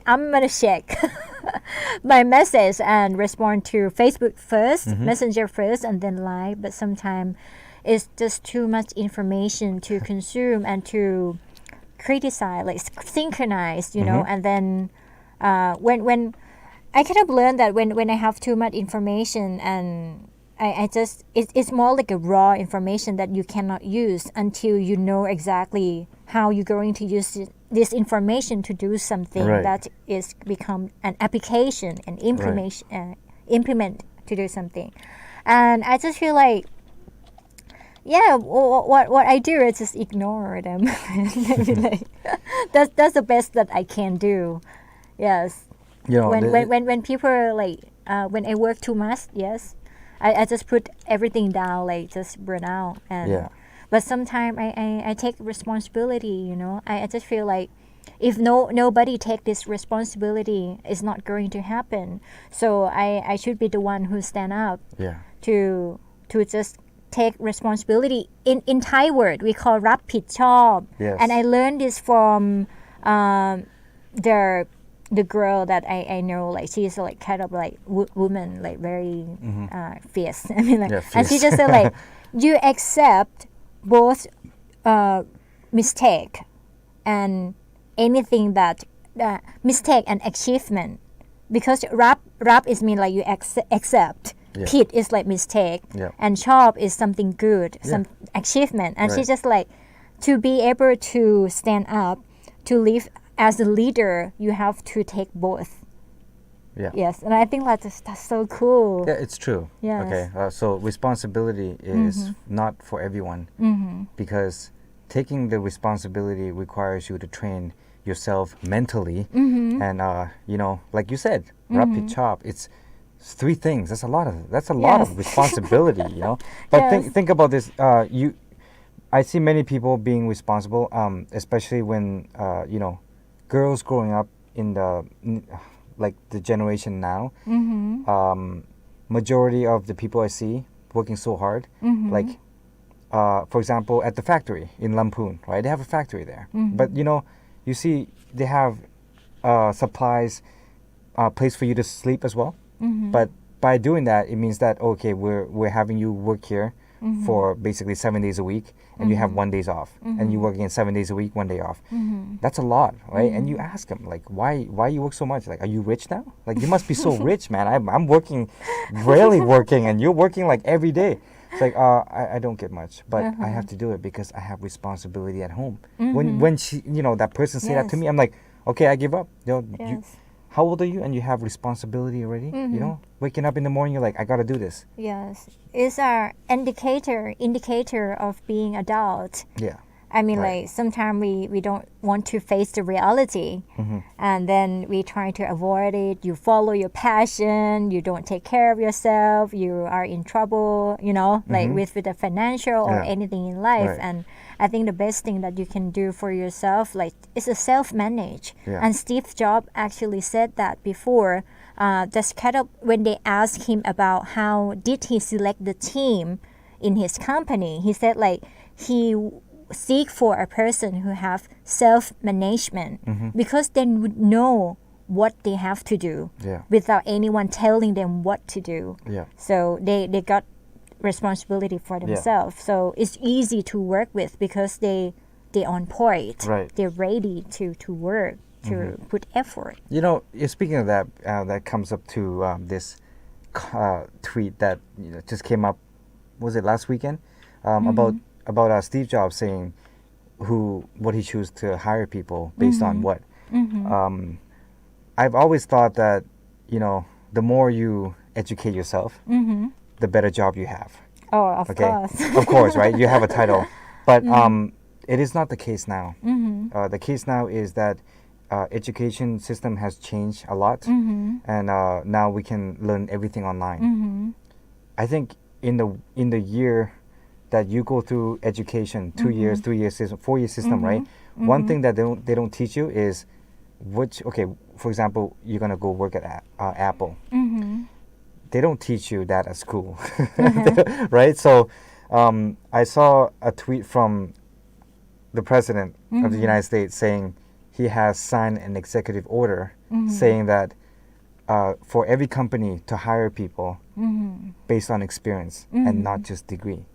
I'm gonna check my message and respond to Facebook first, Messenger first, and then live. But sometimes it's just too much information to consume and to criticize, like synchronize, you know. And then when I kind of learned that when I have too much information, and I just it's more like a raw information that you cannot use until you know exactly how you're going to use this information to do something that is become an application and implement to do something. And I just feel like, yeah, what I do is just ignore them. Like, that's the best that I can do. Yes. You know, When people are like when I work too much, yes, I just put everything down, like just burn out. And Yeah. but sometimes I take responsibility. You know, I just feel like if nobody take this responsibility, it's not going to happen. So I should be the one who stand up. Yeah. To just take responsibility. In Thai word we call รับผิดชอบ Yes. and I learned this from the girl that I know, like she's like kind of like woman, like very fierce. I mean, like, Yeah, and she fierce. just said like you accept both mistake and anything that mistake and achievement, because รับ is mean like you accept. Yeah. Pit is like mistake, Yeah. and chop is something good, some achievement. And Right. she's just like, to be able to stand up, to live as a leader, you have to take both. Yeah. Yes, and I think that's so cool. Yeah, it's true. Yes. Okay, so responsibility is not for everyone, because taking the responsibility requires you to train yourself mentally, and you know, like you said, รับผิดชอบ it's three things. That's a lot Yes. of responsibility, you know. But Yes. think about this. I see many people being responsible, especially when you know, girls growing up in like the generation now. Majority of the people I see working so hard, like for example at the factory in Lamphun, right? They have a factory there, but you know, you see they have supplies, place for you to sleep as well. But by doing that, it means that okay, we're having you work here for basically 7 days a week, and you have 1 days off, and you work again 7 days a week, 1 day off. That's a lot, right? And you ask them like, why you work so much? Like, are you rich now? Like, you must be so rich, man. I'm working, rarely working, and you're working like every day. It's like, I don't get much, but I have to do it because I have responsibility at home. When she, that person say that to me, I'm like, okay, I give up. How old are you? And you have responsibility already. Waking up in the morning, you're like, I gotta do this. Yes, it's our indicator of being adult. Yeah. I mean, Right. like sometimes we don't want to face the reality, and then we try to avoid it. You follow your passion. You don't take care of yourself. You are in trouble. Like with the financial or Yeah. anything in life. Right. And I think the best thing that you can do for yourself, like, is a self-manage. Yeah. And Steve Jobs actually said that before. That's kind of when they asked him about how did he select the team in his company. He said like he seek for a person who have self-management because they would know what they have to do Yeah. without anyone telling them what to do. Yeah. So they got responsibility for themselves. So it's easy to work with because they on point. Right. They're ready to work, to put effort. Speaking of that, that comes up to this tweet that just came up. Was it last weekend? About Steve Jobs saying what he choose to hire people based on what. I've always thought that the more you educate yourself, the better job you have. Oh, of Okay, course. of course, right? You have a title, but it is not the case now. The case now is that education system has changed a lot, and now we can learn everything online. I think in the year that you go through education, 2 years, 3 years system, 4 year system, right? One thing that they don't teach you is for example, you're gonna go work at Apple. They don't teach you that at school, right? So I saw a tweet from the president of the United States saying he has signed an executive order saying that for every company to hire people based on experience and not just degree.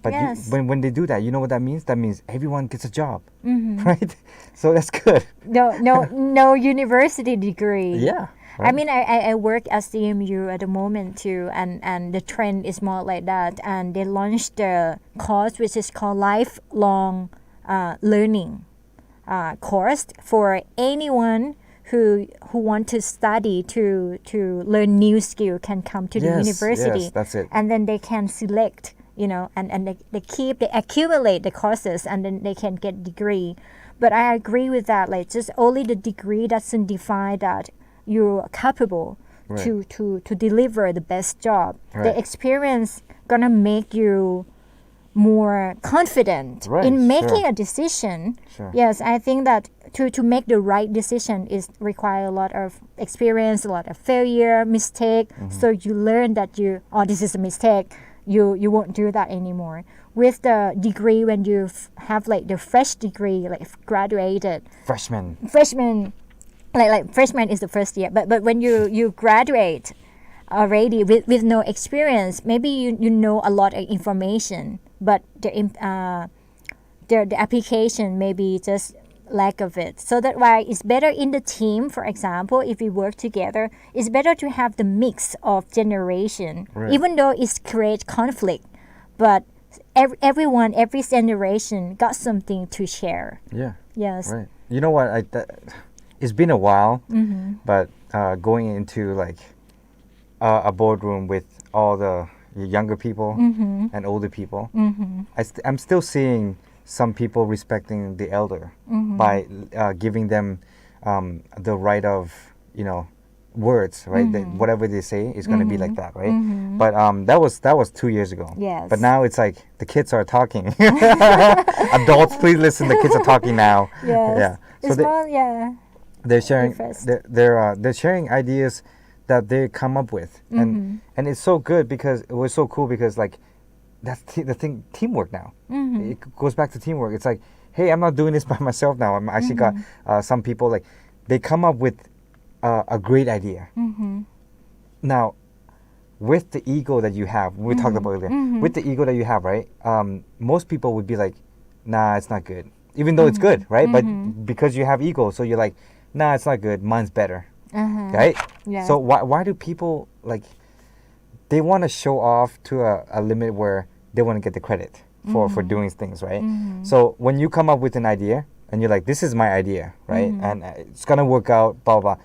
But Yes. when they do that, you know what that means? That means everyone gets a job, right? So that's good. No university degree. Yeah. I right? mean, I work at CMU at the moment too, and the trend is more like that. And they launched the course which is called lifelong learning course for anyone who want to study to learn new skill can come to the Yes, university. yes, that's it. And then they can select, and they accumulate the courses, and then they can get degree. But I agree with that. Like, just only the degree doesn't define that you're capable Right. to deliver the best job. Right. The experience gonna make you more confident Right, in making sure. a decision. Sure. Yes, I think that to make the right decision is require a lot of experience, a lot of failure, mistake. So you learn that this is a mistake. You won't do that anymore. With the degree, when you have like the fresh degree, like graduated, Freshman. like freshman is the first year, but when you graduate already with no experience, maybe you know a lot of information, but the application maybe just lack of it. So that's why it's better in the team. For example, if we work together, it's better to have the mix of generation, Right. even though it's create conflict, but every generation got something to share. Yeah. Yes. Right. You know what? It's been a while, but going into like a boardroom with all the younger people and older people, I'm still seeing some people respecting the elder by giving them the right of words, right? That whatever they say is going to be like that, right? But that was 2 years ago. Yes. But now it's like the kids are talking. Adults, please listen. The kids are talking now. Yes. Yeah. It's they, more, yeah. they're sharing. Refreshed. They're sharing ideas that they come up with, and it's so good because it was so cool because like that's the thing, teamwork now. It goes back to teamwork. It's like, hey, I'm not doing this by myself now. I'm actually got some people like they come up with a great idea. Now, with the ego that you have, we talked about earlier, with the ego that you have, right? Most people would be like, nah, it's not good. Even though it's good, right? But because you have ego, so you're like, nah, it's not good. Mine's better, right? Yeah. So why do people like, they want to show off to a limit where they want to get the credit for doing things, right? So when you come up with an idea and you're like, this is my idea, right? And it's going to work out, blah, blah, blah.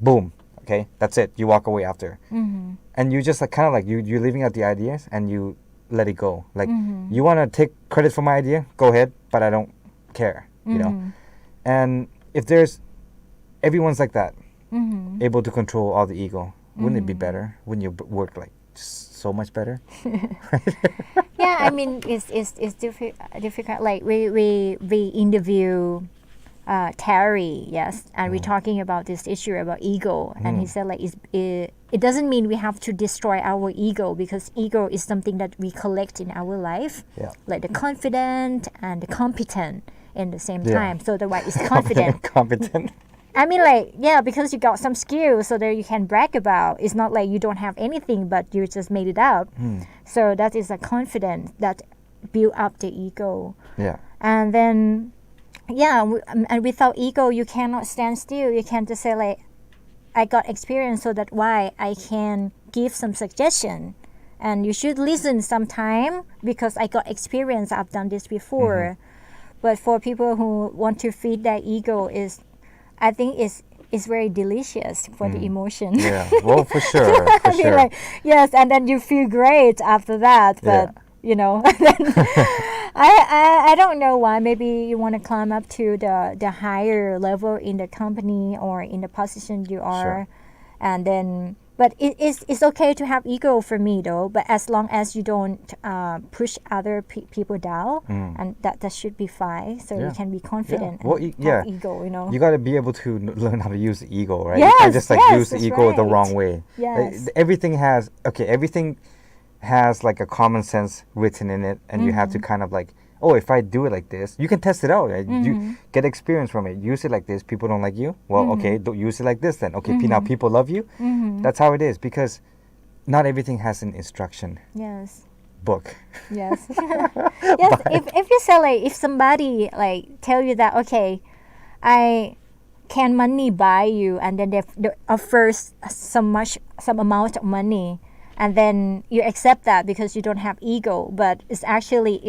Boom. Okay, that's it. You walk away after. And you just like kind of like you're leaving out the ideas and you let it go. Like, you want to take credit for my idea? Go ahead, but I don't care, you know? And if there's, everyone's like that, able to control all the ego, wouldn't it be better? Wouldn't your work like so much better? Yeah, I mean, it's difficult. Like we interview Terry, yes, and we're talking about this issue about ego, and he said like it doesn't mean we have to destroy our ego, because ego is something that we collect in our life, like the confident and the competent in the same time. So the why is confident. Competent. I mean, like, yeah, because you got some skills so that you can brag about. It's not like you don't have anything, but you just made it up. So that is a confidence that build up the ego. Yeah. And then, and without ego, you cannot stand still. You can't just say like, I got experience, so that why I can give some suggestion. And you should listen sometime because I got experience. I've done this before. But for people who want to feed their ego, I think it's very delicious for the emotion. Yeah, well, for sure, for I mean, sure. like, yes, and then you feel great after that. But you know, then I don't know why. Maybe you want to climb up to the higher level in the company or in the position you are, and then. But it's okay to have ego for me though. But as long as you don't push other people down, and that should be fine. So you can be confident. Well, and have ego, you know. You got to be able to learn how to use the ego, right? Yes, you can't just like yes, use the that's ego the right. wrong way. Yes. Everything has like a common sense written in it, and you have to kind of like, oh, if I do it like this, you can test it out. Right? You get experience from it. Use it like this. People don't like you. Well, okay, don't use it like this then. Okay, now people love you. That's how it is, because not everything has an instruction book. Yes. Yes. If you say like, if somebody like tell you that, okay, can money buy you, and then they offers some amount of money, and then you accept that because you don't have ego, but it's actually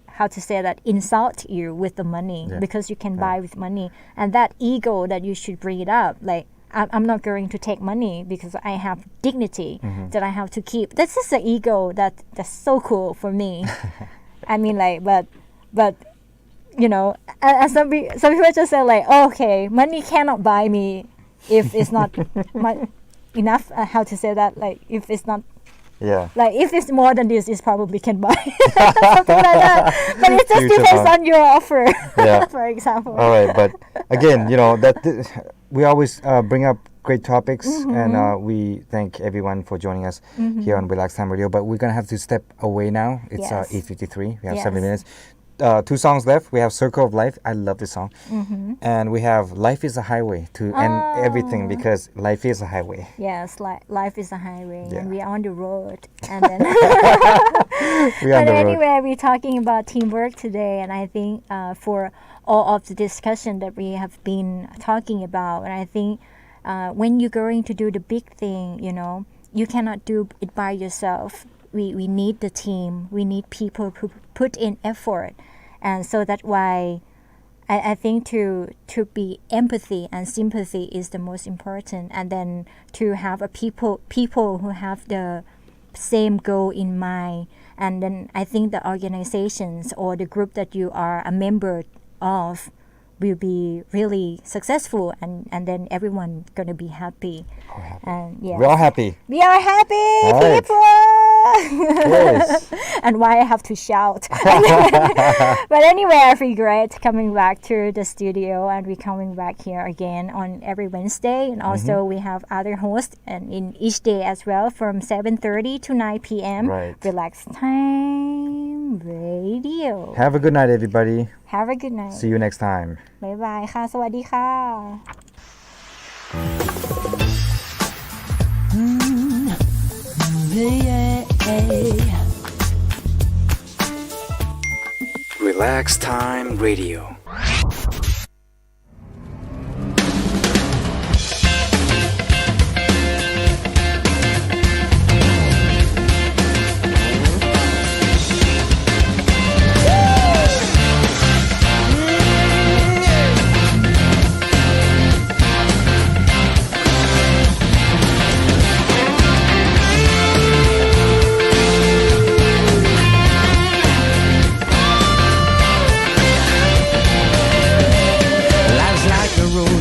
how to say that, insult you with the money because you can buy with money, and that ego that you should bring it up, like, I'm not going to take money because I have dignity that I have to keep. This is the ego that's so cool for me. I mean, like, but you know, and some people just say like, oh, okay, money cannot buy me if it's not enough. How to say that? Like, if it's not. Yeah. Like, if it's more than this, it probably can buy something like that. But it just depends on your offer. For example. All right, but again, you know that we always bring up great topics, and we thank everyone for joining us here on Relax Time Radio. But we're gonna have to step away now. It's 8:53. We have 7 minutes. 2 songs left. We have Circle of Life. I love this song. And we have Life is a Highway to end everything, because life is a highway. Yes, life is a highway, and we are on the road. And then We're on the road. anyway, we're talking about teamwork today, and I think for all of the discussion that we have been talking about, and I think when you're going to do the big thing, you know, you cannot do it by yourself. We need the team. We need people who put in effort. And so that's why I think to be empathy and sympathy is the most important. And then to have people who have the same goal in mind. And then I think the organizations or the group that you are a member of will be really successful, and then everyone gonna be happy. And We're all happy. We are happy, All right. people. Yes. And why I have to shout. But anyway, I feel great coming back to the studio, and we're coming back here again on every Wednesday, and also we have other hosts and in each day as well, from 7:30 to 9 p.m. Right. Relax Time Radio. Have a good night, everybody. Have a good night. See you next time. บ๊ายบายค่ะ สวัสดีค่ะ 「Relax Time Radio.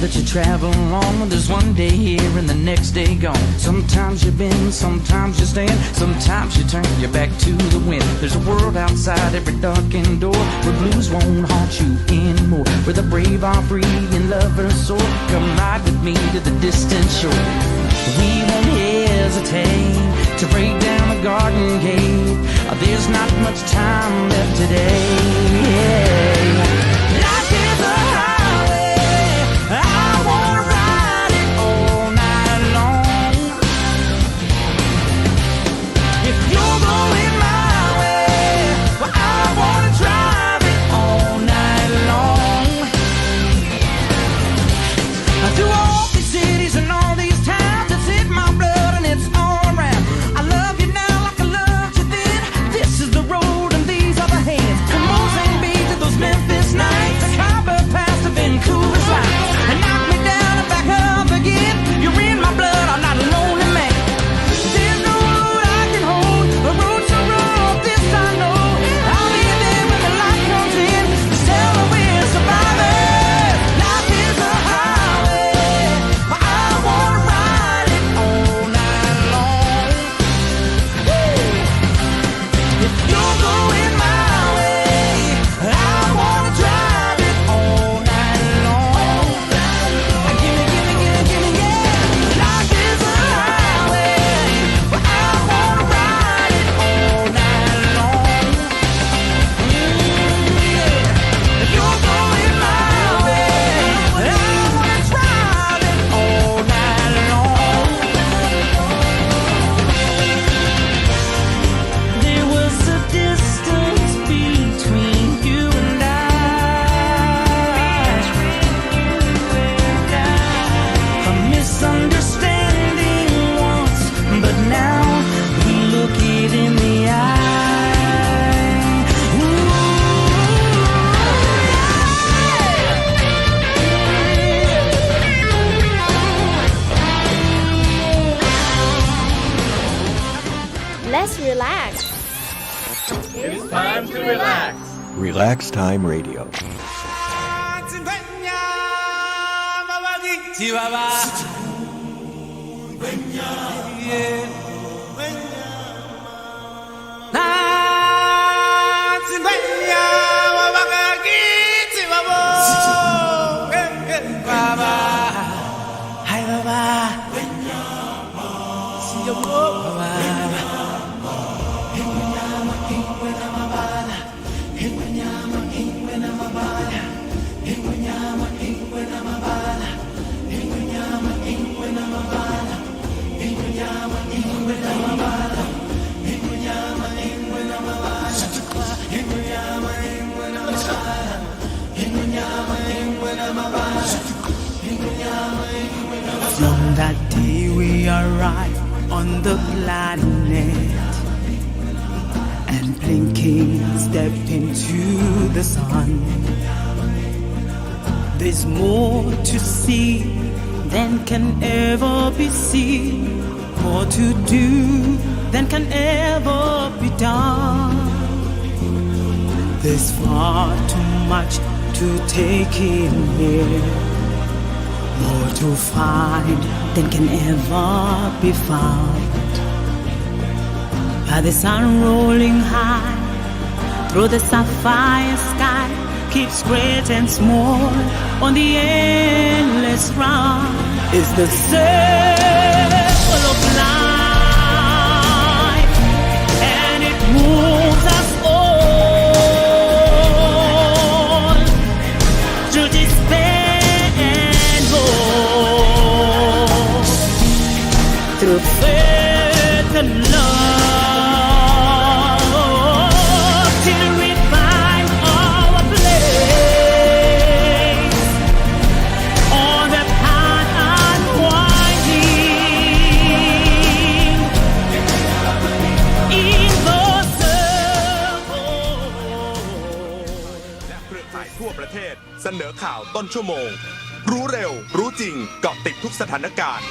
That you travel along. There's one day here and the next day gone. Sometimes you bend, sometimes you stand, sometimes you turn your back to the wind. There's a world outside every darkened door where blues won't haunt you anymore, where the brave are free and lovers soar. Come ride with me to the distant shore. We won't hesitate to break down the garden gate. There's not much time left today. Life is a highway. I wanna ride it all night long. If you're going my way, well, I wanna drive it all night long. Through all these cities and all these towns, it's in my blood and it's all around. I love you now like I loved you then. This is the road and these are the hands. From Mozambique Beach to those Memphis nights, the Cabo Pass to Vancouver's lights. And knock me down and back up again. You're in my blood, I'm not a lonely man. There's no road I can hold, a road so rough, this I know. I'll be there when the light comes in, to tell me we're survivors. Life is a highway, but I wanna ride it all night long. If you're going my way, I wanna drive it all night long. Gimme, yeah. Life is a highway, but I wanna ride it all night long. Yeah. If you're going my way, I wanna drive it all night long. There was a distance between you and a misunderstanding once, but now we look it in the eye. Let's relax. It's time to relax. Relax Time Radio. From that day we arrived on the planet, and blinking step into the sun. There's more to see than can ever be seen, more to do than can ever be done. There's far too much to take in here, more to find than can ever be found. By the sun rolling high through the sapphire sky, keeps great and small on the endless round. Is the circle of life, and it moves us all through despair and hope, through faith and love. ข่ายทั่วประเทศเสนอข่าวต้นชั่วโมงรู้เร็วรู้จริงเกาะติดทุกสถานการณ์